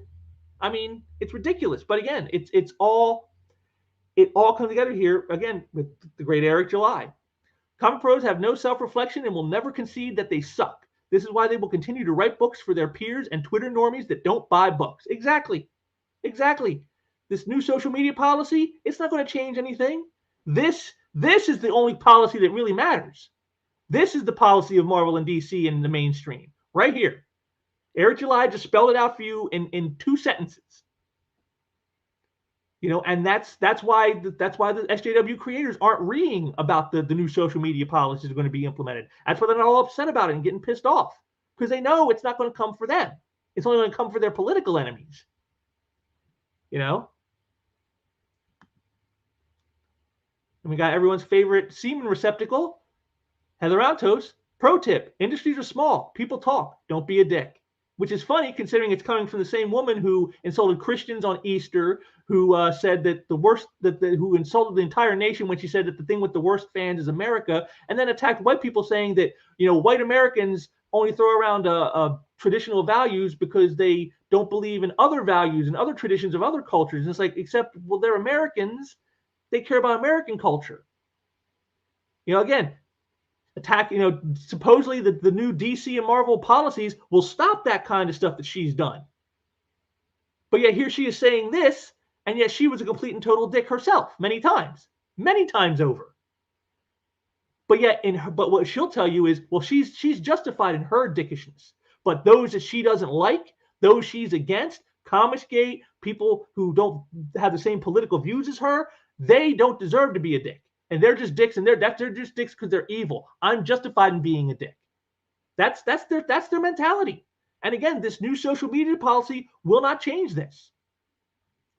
S1: I mean, it's ridiculous. But again, it all comes together here, again, with the great Eric July. Comic pros have no self-reflection and will never concede that they suck. This is why they will continue to write books for their peers and Twitter normies that don't buy books. Exactly. This new social media policy, it's not going to change anything. This is the only policy that really matters. This is the policy of Marvel and DC in the mainstream, right here. Eric July just spelled it out for you in 2 sentences. And that's why the SJW creators aren't reading about the new social media policies are going to be implemented. That's why they're not all upset about it and getting pissed off, because they know it's not going to come for them. It's only going to come for their political enemies. And we got everyone's favorite semen receptacle, Heather Altos. Pro tip: industries are small. People talk. Don't be a dick. Which is funny, considering it's coming from the same woman who insulted Christians on Easter, who said that who insulted the entire nation when she said that the thing with the worst fans is America, and then attacked white people, saying that white Americans only throw around traditional values because they don't believe in other values and other traditions of other cultures. And it's like, except, well, they're Americans. They care about American culture. Again, attack, supposedly the new DC and Marvel policies will stop that kind of stuff that she's done. But yet here she is saying this, and yet she was a complete and total dick herself many times over. But yet but what she'll tell you is, well, she's justified in her dickishness. But those that she doesn't like, those she's against, Comicsgate, people who don't have the same political views as her, they don't deserve to be a dick. And they're just dicks, and they're just dicks because they're evil. I'm justified in being a dick. That's their mentality. And again, this new social media policy will not change this.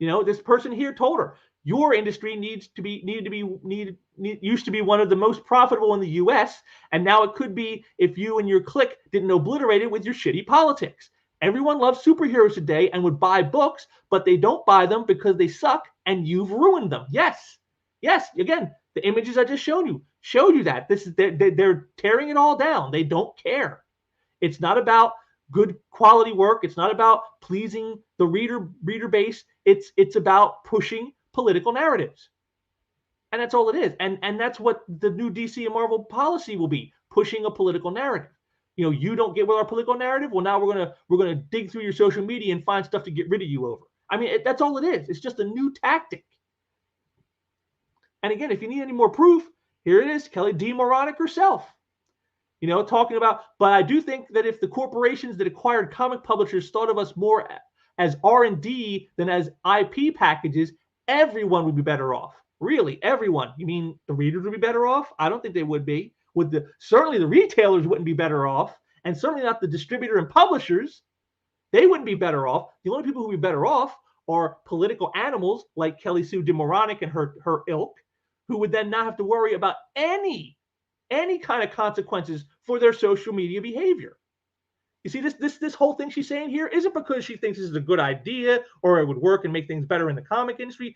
S1: This person here told her, your industry used to be one of the most profitable in the U.S., and now it could be if you and your clique didn't obliterate it with your shitty politics. Everyone loves superheroes today and would buy books, but they don't buy them because they suck, and you've ruined them. Yes. Again, the images I just showed you that they're tearing it all down. They don't care. It's not about good quality work. It's not about pleasing the reader base. It's about pushing political narratives, and that's all it is. And that's what the new DC and Marvel policy will be: pushing a political narrative. You don't get with our political narrative. Well, now we're gonna dig through your social media and find stuff to get rid of you over. I mean, that's all it is. It's just a new tactic. And again, if you need any more proof, here it is, Kelly D. Moronic herself, talking about, but I do think that if the corporations that acquired comic publishers thought of us more as R&D than as IP packages, everyone would be better off. Really, everyone. You mean the readers would be better off? I don't think they would be. Certainly the retailers wouldn't be better off, and certainly not the distributor and publishers. They wouldn't be better off. The only people who would be better off are political animals like Kelly Sue DeMoronic and her ilk, who would then not have to worry about any kind of consequences for their social media behavior. You see, this whole thing she's saying here isn't because she thinks this is a good idea or it would work and make things better in the comic industry.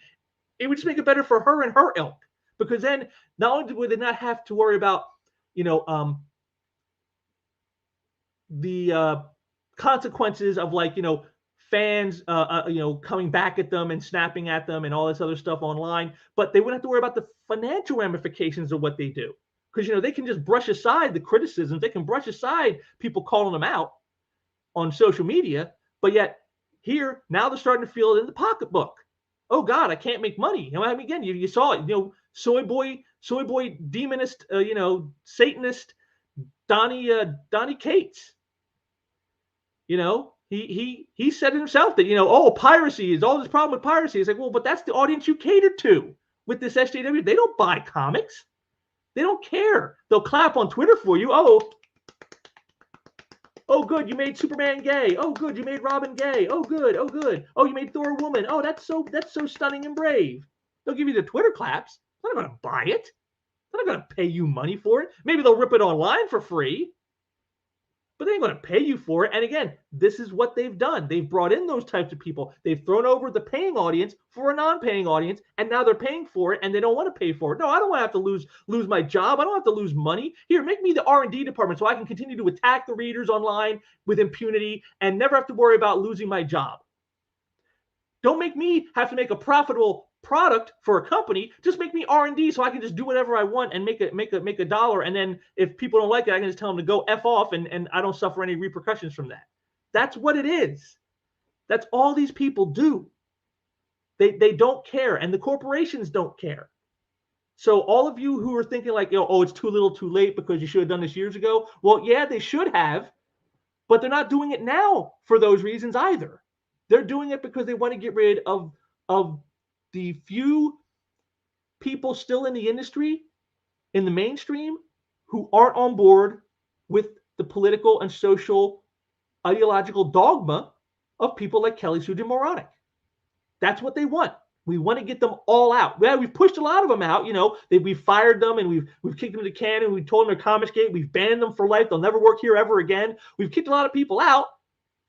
S1: It would just make it better for her and her ilk, because then not only would they not have to worry about the consequences of fans coming back at them and snapping at them and all this other stuff online, but they wouldn't have to worry about the financial ramifications of what they do, because they can just brush aside the criticisms. They can brush aside people calling them out. on social media, but yet here now they're starting to feel it in the pocketbook. Oh God, I can't make money. I mean, again, you saw it. Soy boy, demonist, Satanist, Donnie Cates. He said it himself that piracy is all this problem with piracy. It's like, well, but that's the audience you cater to with this SJW. They don't buy comics. They don't care. They'll clap on Twitter for you. Oh, good, you made Superman gay. Oh, good, you made Robin gay. Oh, good. Oh, you made Thor a woman. Oh, that's so stunning and brave. They'll give you the Twitter claps. They're not going to buy it. They're not going to pay you money for it. Maybe they'll rip it online for free, but they ain't going to pay you for it. And again, this is what they've done. They've brought in those types of people. They've thrown over the paying audience for a non-paying audience, and now they're paying for it, and they don't want to pay for it. No, I don't want to have to lose my job. I don't have to lose money. Here, make me the R&D department so I can continue to attack the readers online with impunity and never have to worry about losing my job. Don't make me have to make a profitable product for a company. Just make me R&D so I can just do whatever I want and make a dollar. And then if people don't like it, I can just tell them to go F off, and I don't suffer any repercussions from that. That's what it is. That's all these people do. They don't care, and the corporations don't care. So all of you who are thinking like, it's too little too late because you should have done this years ago. Well, yeah, they should have, but they're not doing it now for those reasons either. They're doing it because they want to get rid of the few people still in the industry, in the mainstream, who aren't on board with the political and social ideological dogma of people like Kelly Sue DeMoronic. That's what they want. We want to get them all out. Well, we've pushed a lot of them out. We've fired them, and we've kicked them to the can, and we've told them they're comics gate. We've banned them for life. They'll never work here ever again. We've kicked a lot of people out.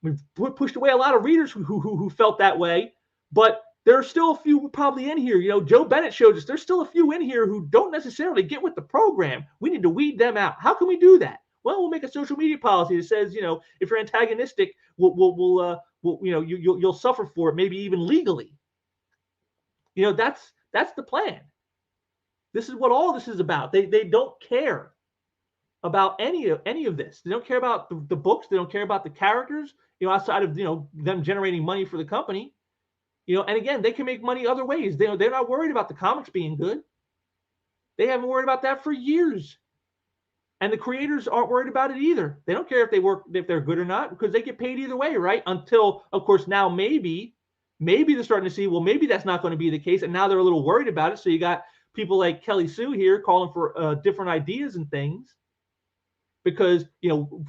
S1: We've pushed away a lot of readers who felt that way, but there are still a few probably in here. Joe Bennett showed us there's still a few in here who don't necessarily get with the program. We need to weed them out. How can we do that? Well, we'll make a social media policy that says, if you're antagonistic, you'll suffer for it, maybe even legally. That's the plan. This is what all this is about. They don't care about any of this. They don't care about the books. They don't care about the characters, outside of them generating money for the company. And again, they can make money other ways. They're not worried about the comics being good. They haven't worried about that for years. And the creators aren't worried about it either. They don't care if they're good or not, because they get paid either way, right? Until, of course, now maybe they're starting to see, well, maybe that's not going to be the case. And now they're a little worried about it. So you got people like Kelly Sue here calling for different ideas and things. Because,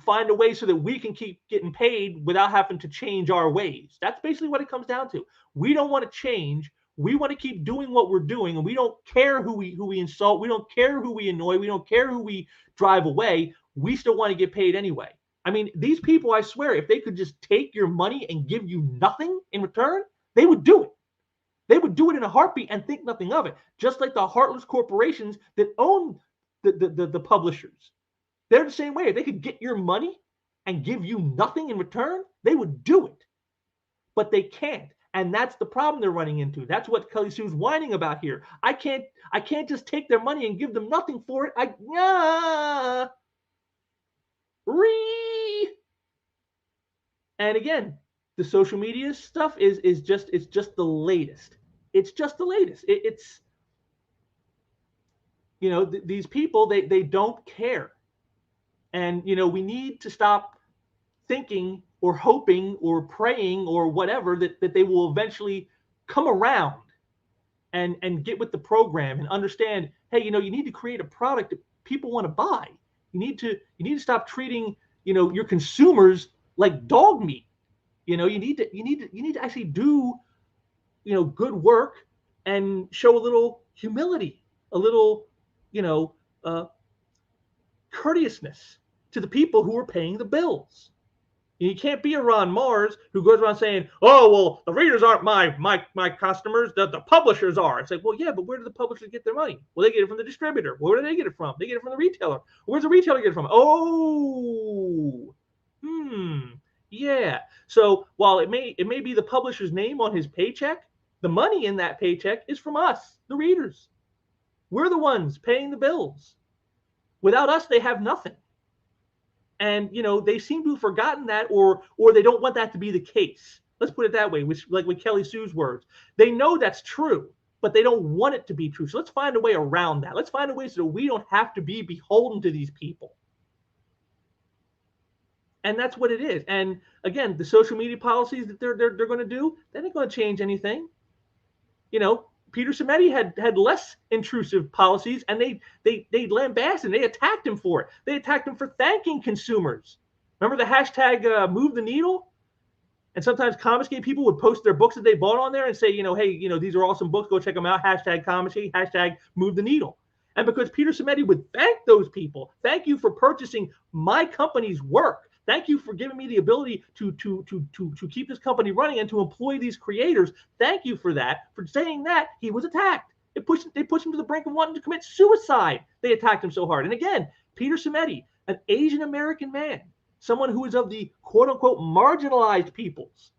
S1: find a way so that we can keep getting paid without having to change our ways. That's basically what it comes down to. We don't want to change. We want to keep doing what we're doing, and we don't care who we insult. We don't care who we annoy. We don't care who we drive away. We still want to get paid anyway. I mean, these people, I swear, if they could just take your money and give you nothing in return, they would do it. They would do it in a heartbeat and think nothing of it. Just like the heartless corporations that own the publishers. They're the same way. If they could get your money and give you nothing in return, they would do it. But they can't. And that's the problem they're running into. That's what Kelly Sue's whining about here. I can't just take their money and give them nothing for it. And again, the social media stuff is just the latest. It's just the latest. These people, they don't care. And, we need to stop thinking or hoping or praying or whatever that they will eventually come around and get with the program and understand, hey, you need to create a product that people want to buy. You need to stop treating, your consumers like dog meat. You need to actually do, good work and show a little humility, a little, courteousness to the people who are paying the bills. You can't be a Ron Mars who goes around saying, oh, well, the readers aren't my customers, the publishers are. It's like, well, yeah, but where do the publishers get their money? Well, they get it from the distributor. Where do they get it from? They get it from the retailer. Where's the retailer get it from? Oh, yeah. So while it may be the publisher's name on his paycheck, the money in that paycheck is from us, the readers. We're the ones paying the bills. Without us, they have nothing. And they seem to have forgotten that, or they don't want that to be the case. Let's put it that way, which, like with Kelly Sue's words, they know that's true, but they don't want it to be true. So let's find a way around that. Let's find a way so that we don't have to be beholden to these people. And that's what it is. And again, the social media policies that they're going to do, that ain't going to change anything. Peter Cimenti had less intrusive policies, and they lambasted, they attacked him for it. They attacked him for thanking consumers. Remember the hashtag move the needle? And sometimes Comicsgate people would post their books that they bought on there and say, hey, these are awesome books. Go check them out. Hashtag Comicsgate, hashtag move the needle. And because Peter Cimenti would thank those people, thank you for purchasing my company's work. Thank you for giving me the ability to keep this company running and to employ these creators. Thank you for that. For saying that, he was attacked. They pushed him to the brink of wanting to commit suicide. They attacked him so hard. And again, Peter Cimenti, an Asian American man, someone who is of the quote-unquote marginalized peoples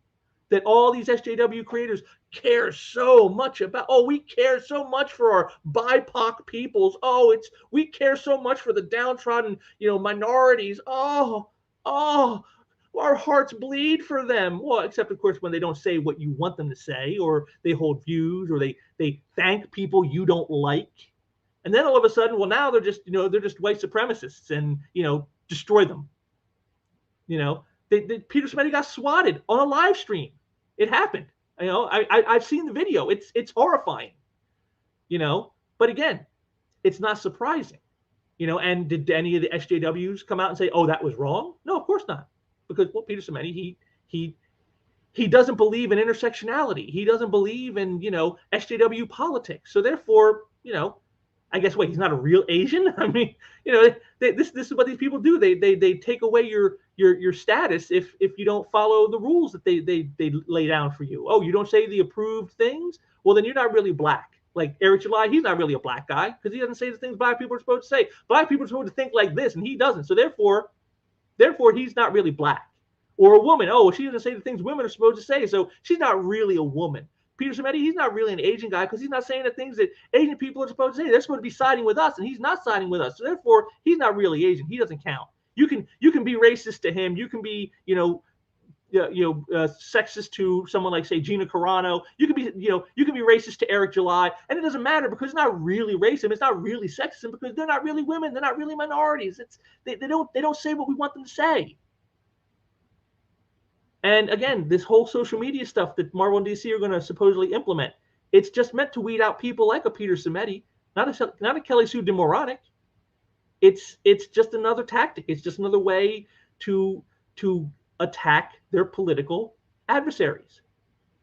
S1: that all these SJW creators care so much about. Oh, we care so much for our BIPOC peoples. Oh, we care so much for the downtrodden, minorities. Oh, our hearts bleed for them. Well, except of course when they don't say what you want them to say, or they hold views, or they thank people you don't like. And then all of a sudden, well, now they're just white supremacists, and destroy them. Peter Cimenti got swatted on a live stream. It happened. I've seen the video. It's horrifying. But again, it's not surprising. And did any of the SJWs come out and say, "Oh, that was wrong"? No, of course not. Because Peter Cimenti, he doesn't believe in intersectionality. He doesn't believe in SJW politics. So therefore, I guess he's not a real Asian. I mean, this is what these people do. They take away your status if you don't follow the rules that they lay down for you. Oh, you don't say the approved things? Well, then you're not really black. Like Eric July, he's not really a black guy because he doesn't say the things black people are supposed to say. Black people are supposed to think like this, and he doesn't. So therefore he's not really black. Or a woman, she doesn't say the things women are supposed to say, so she's not really a woman. Peter Cimenti, he's not really an Asian guy because he's not saying the things that Asian people are supposed to say. They're supposed to be siding with us, and he's not siding with us. So therefore, he's not really Asian. He doesn't count. You can be racist to him. You can be sexist to someone like, say, Gina Carano. You can be racist to Eric July, and it doesn't matter because it's not really racism. It's not really sexism because they're not really women. They're not really minorities. They don't say what we want them to say. And again, this whole social media stuff that Marvel and DC are going to supposedly implement, it's just meant to weed out people like a Peter Cimenti, not a Kelly Sue DeMoronic. It's just another tactic. It's just another way to attack their political adversaries.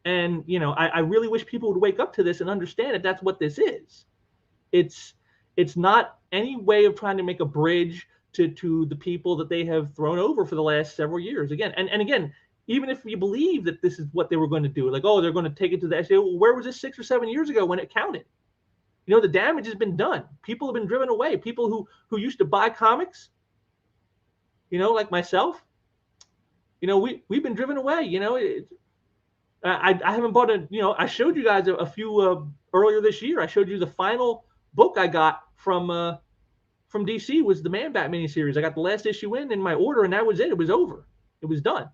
S1: And I really wish people would wake up to this and understand that that's what this is. It's not any way of trying to make a bridge to the people that they have thrown over for the last several years. Again, and again, even if you believe that this is what they were going to do, like, they're going to take it to the SJ, well, where was this 6 or 7 years ago when it counted? The damage has been done. People have been driven away. People who used to buy comics, like myself, we've been driven away. I haven't bought I showed you guys a few earlier this year. I showed you the final book I got from DC was the Man Bat miniseries. I got the last issue in my order, and that was it. It was over. It was done.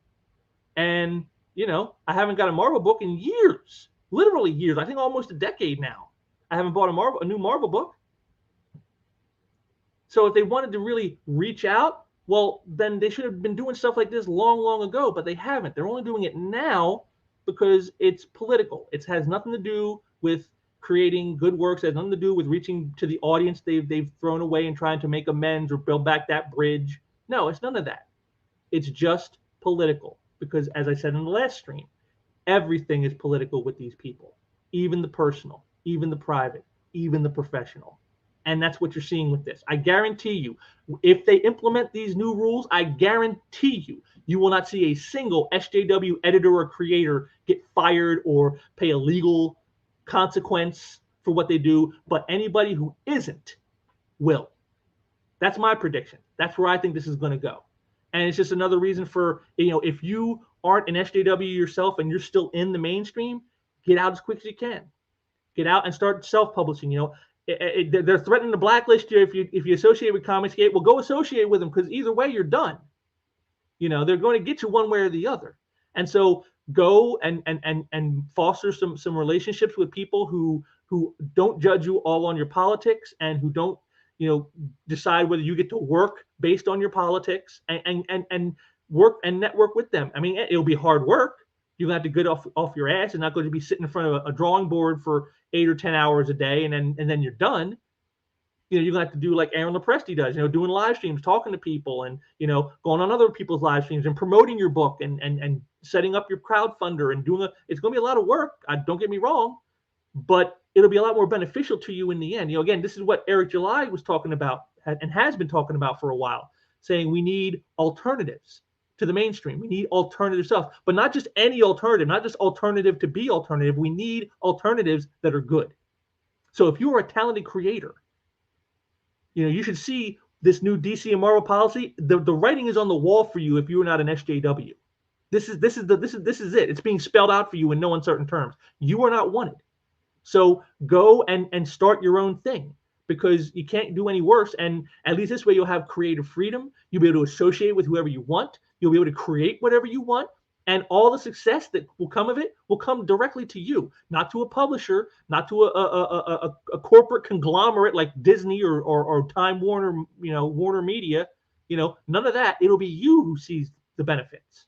S1: And, I haven't got a Marvel book in years, literally years. I think almost a decade now. I haven't bought a new Marvel book. So if they wanted to really reach out, well, then they should have been doing stuff like this long, long ago, but they haven't. They're only doing it now because it's political. It has nothing to do with creating good works. It has nothing to do with reaching to the audience they've thrown away and trying to make amends or build back that bridge. No, it's none of that. It's just political. Because as I said in the last stream, everything is political with these people, even the personal, even the private, even the professional. And that's what you're seeing with this. I guarantee you, if they implement these new rules, I guarantee you will not see a single SJW editor or creator get fired or pay a legal consequence for what they do. But anybody who isn't will. That's my prediction. That's where I think this is going to go. And it's just another reason for, if you aren't an SJW yourself and you're still in the mainstream, get out as quick as you can. Get out and start self-publishing. They're threatening to blacklist you if you associate with Comicsgate. Well, go associate with them because either way, you're done. They're going to get you one way or the other. And so go and foster some relationships with people who don't judge you all on your politics, and who don't decide whether you get to work based on your politics, and work and network with them. I mean, it'll be hard work. You're gonna have to get off your ass and not going to be sitting in front of a drawing board for 8 or 10 hours a day, and then you're done. You're gonna have to do like Aaron Lopresti does, doing live streams, talking to people, and going on other people's live streams and promoting your book, and setting up your crowdfunder and doing it's gonna be a lot of work. Don't get me wrong, but it'll be a lot more beneficial to you in the end. Again, this is what Eric July was talking about and has been talking about for a while, saying we need alternatives to the mainstream. We need alternative stuff, but not just any alternative, not just alternative to be alternative. We need alternatives that are good. So if you are a talented creator, you should see this new DC and Marvel policy. The writing is on the wall for you if you are not an SJW. This is it. It's being spelled out for you in no uncertain terms. You are not wanted. So go and start your own thing, because you can't do any worse. And at least this way you'll have creative freedom. You'll be able to associate with whoever you want. You'll be able to create whatever you want. And all the success that will come of it will come directly to you, not to a publisher, not to a corporate conglomerate like Disney or Time Warner, Warner Media. None of that. It'll be you who sees the benefits.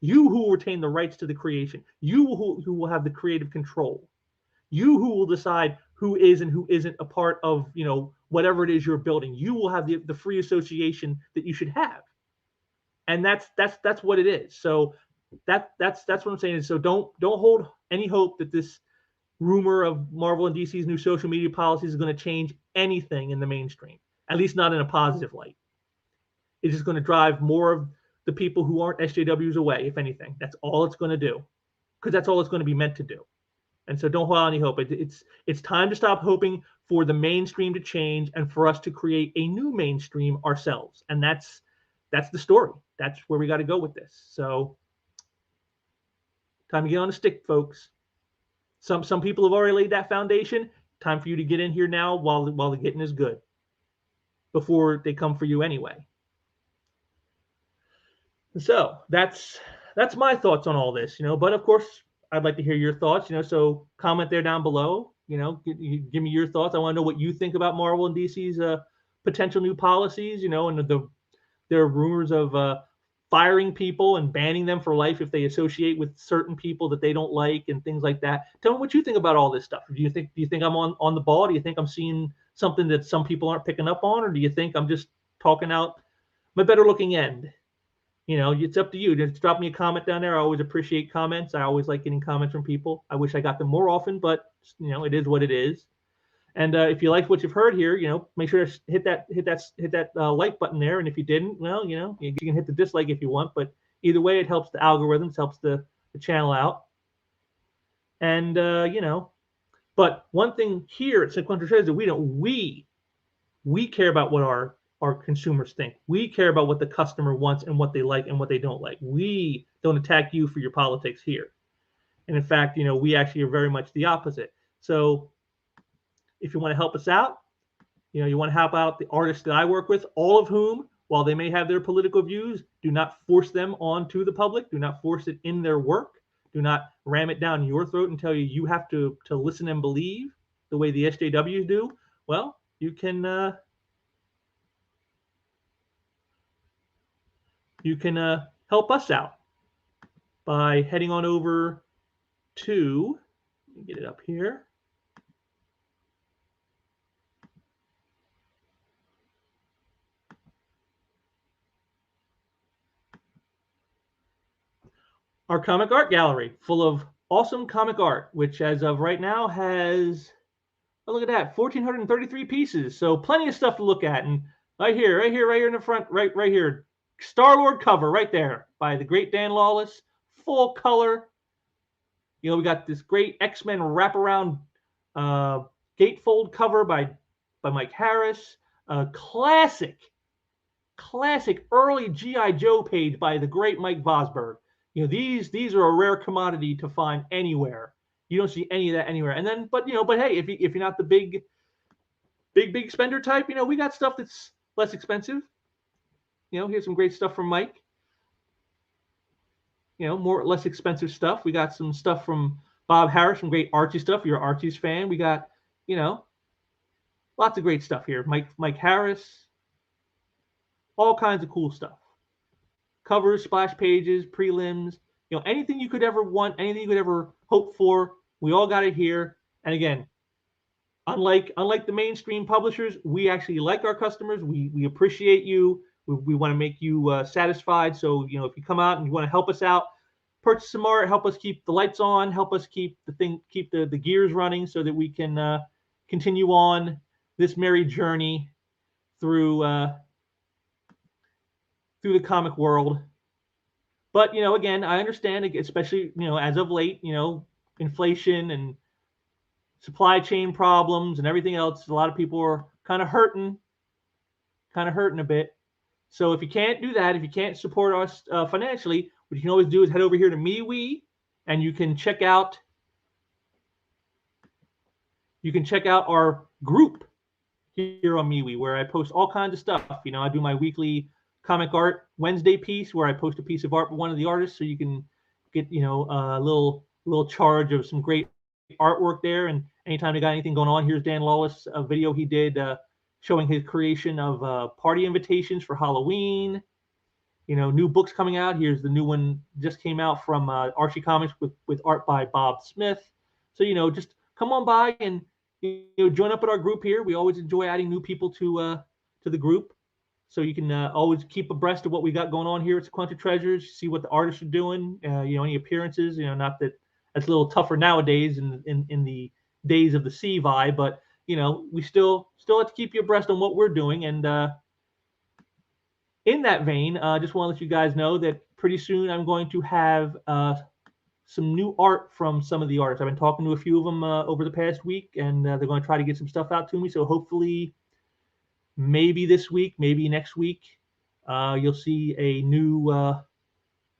S1: You who will retain the rights to the creation. You who will have the creative control. You who will decide who is and who isn't a part of whatever it is you're building. You will have the free association that you should have. And that's what it is. So that's what I'm saying. So don't hold any hope that this rumor of Marvel and DC's new social media policies is going to change anything in the mainstream, at least not in a positive light. It's just going to drive more of the people who aren't SJWs away, if anything. That's all it's going to do, because that's all it's going to be meant to do. And so don't hold out any hope. It's time to stop hoping for the mainstream to change and for us to create a new mainstream ourselves. And that's the story. That's where we got to go with this. So time to get on the stick, folks. Some people have already laid that foundation. Time for you to get in here now while the getting is good, before they come for you anyway. So that's my thoughts on all this, but of course I'd like to hear your thoughts, so comment there down below, give me your thoughts. I want to know what you think about Marvel and DC's potential new policies, and there are rumors of firing people and banning them for life if they associate with certain people that they don't like and things like that. Tell me what you think about all this stuff. Do you think I'm on the ball? Do you think I'm seeing something that some people aren't picking up on, or do you think I'm just talking out my better looking end? It's up to you. Just drop me a comment down there. I always appreciate comments. I always like getting comments from people. I wish I got them more often, but it is what it is. And if you like what you've heard here, make sure to hit that like button there. And if you didn't, well, you can hit the dislike if you want. But either way, it helps the algorithms, helps the channel out. And but one thing here at Sequential Treasures, we care about what our consumers think. We care about what the customer wants and what they like and what they don't like. We don't attack you for your politics here. And in fact, we actually are very much the opposite. So if you want to help us out, you want to help out the artists that I work with, all of whom, while they may have their political views, do not force them onto the public. Do not force it in their work. Do not ram it down your throat and tell you have to listen and believe the way the SJWs do. Well, you can help us out by heading on over to, let me get it up here. Our comic art gallery, full of awesome comic art, which as of right now has, oh, look at that, 1,433 pieces. So plenty of stuff to look at. And right here in the front, right here, Star-Lord cover right there by the great Dan Lawless, full color. We got this great X-Men wraparound gatefold cover by Mike Harris. Classic early G.I. Joe page by the great Mike Vosberg. These are a rare commodity to find anywhere. You don't see any of that anywhere. And then, but hey, if you're not the big spender type, we got stuff that's less expensive. Here's some great stuff from Mike. More or less expensive stuff. We got some stuff from Bob Harris, some great Archie stuff. If you're an Archie's fan, we got, lots of great stuff here. Mike Harris, all kinds of cool stuff. Covers, splash pages, prelims, anything you could ever want, anything you could ever hope for. We all got it here. And again, unlike the mainstream publishers, we actually like our customers. We appreciate you. We want to make you satisfied. So if you come out and you want to help us out, purchase some art, help us keep the lights on, help us keep the gears running, so that we can continue on this merry journey through the comic world. But again, I understand, especially as of late, inflation and supply chain problems and everything else. A lot of people are kind of hurting a bit. So if you can't do that, if you can't support us financially, what you can always do is head over here to MeWe, and you can check out our group here on MeWe, where I post all kinds of stuff. I do my weekly Comic Art Wednesday piece, where I post a piece of art by one of the artists, so you can get a little charge of some great artwork there. And anytime they got anything going on, here's Dan Lawless, a video he did showing his creation of party invitations for Halloween. New books coming out. Here's the new one just came out from Archie Comics with art by Bob Smith. So just come on by and join up with our group here. We always enjoy adding new people to the group, so you can always keep abreast of what we got going on here at Sequential Treasures. See what the artists are doing. Any appearances. Not that that's a little tougher nowadays in the days of the CVI, but we still have to keep you abreast on what we're doing. And in that vein, just want to let you guys know that pretty soon I'm going to have some new art from some of the artists. I've been talking to a few of them over the past week, and they're going to try to get some stuff out to me. So hopefully, maybe this week, maybe next week, you'll see a new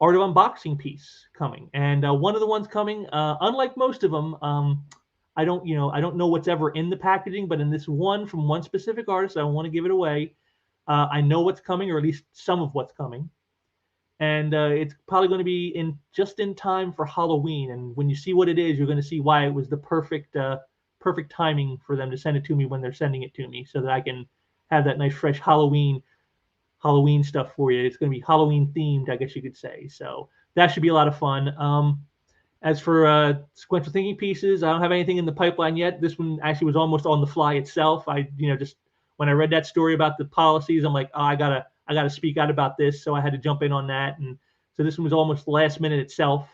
S1: art of unboxing piece coming. And one of the ones coming, unlike most of them, I don't know what's ever in the packaging, but in this one from one specific artist, I don't want to give it away. I know what's coming, or at least some of what's coming. And it's probably going to be just in time for Halloween. And when you see what it is, you're going to see why it was the perfect timing for them to send it to me when they're sending it to me, so that I can have that nice fresh Halloween stuff for you. It's going to be Halloween themed, I guess you could say. So that should be a lot of fun. As for sequential thinking pieces, I don't have anything in the pipeline yet. This one actually was almost on the fly itself. I just when I read that story about the policies, I'm like, oh, I gotta speak out about this. So I had to jump in on that. And so this one was almost last minute itself,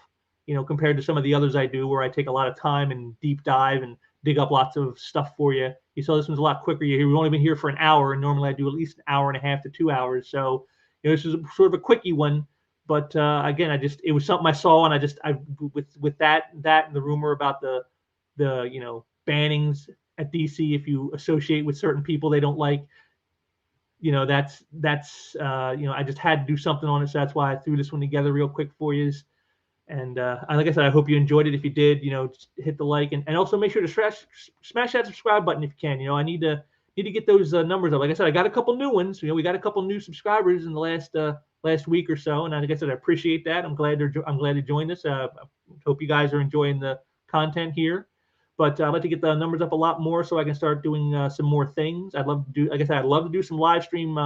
S1: compared to some of the others I do, where I take a lot of time and deep dive and dig up lots of stuff for you. You saw this one's a lot quicker. We've only been here for an hour, and normally I do at least an hour and a half to 2 hours. So this is sort of a quickie one. But again, it was something I saw, and I with that and the rumor about the bannings at DC if you associate with certain people they don't like. That's I just had to do something on it, so that's why I threw this one together real quick for you. And like I said, I hope you enjoyed it. If you did, just hit the like, and also make sure to smash that subscribe button if you can. I need to get those numbers up. Like I said, I got a couple new ones. We got a couple new subscribers in the last week or so, and like I said, I appreciate that. I'm glad they joined us. I hope you guys are enjoying the content here. But I'd like to get the numbers up a lot more, so I can start doing some more things. I'd love to do, like I said, I'd love to do some live stream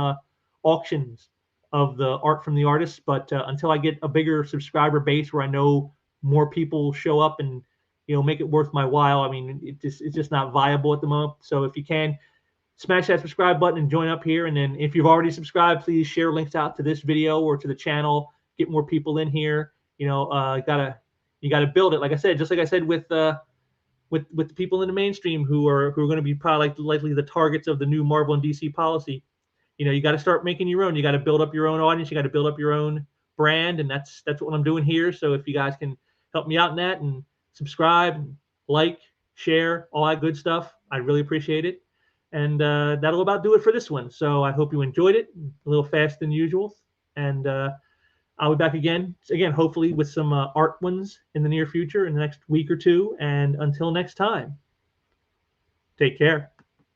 S1: auctions of the art from the artists. But until I get a bigger subscriber base where I know more people show up and make it worth my while, I mean, it's just not viable at the moment. So if you can, smash that subscribe button and join up here. And then if you've already subscribed, please share links out to this video or to the channel. Get more people in here. You gotta build it. Like I said, just like I said with the people in the mainstream who are going to be probably likely the targets of the new Marvel and DC policy. You got to start making your own. You got to build up your own audience. You got to build up your own brand, and that's what I'm doing here. So if you guys can help me out in that and subscribe, like, share, all that good stuff, I really appreciate it. And that'll about do it for this one. So I hope you enjoyed it. A little fast than usual, and I'll be back again, hopefully with some art ones in the near future, in the next week or two. And until next time, take care.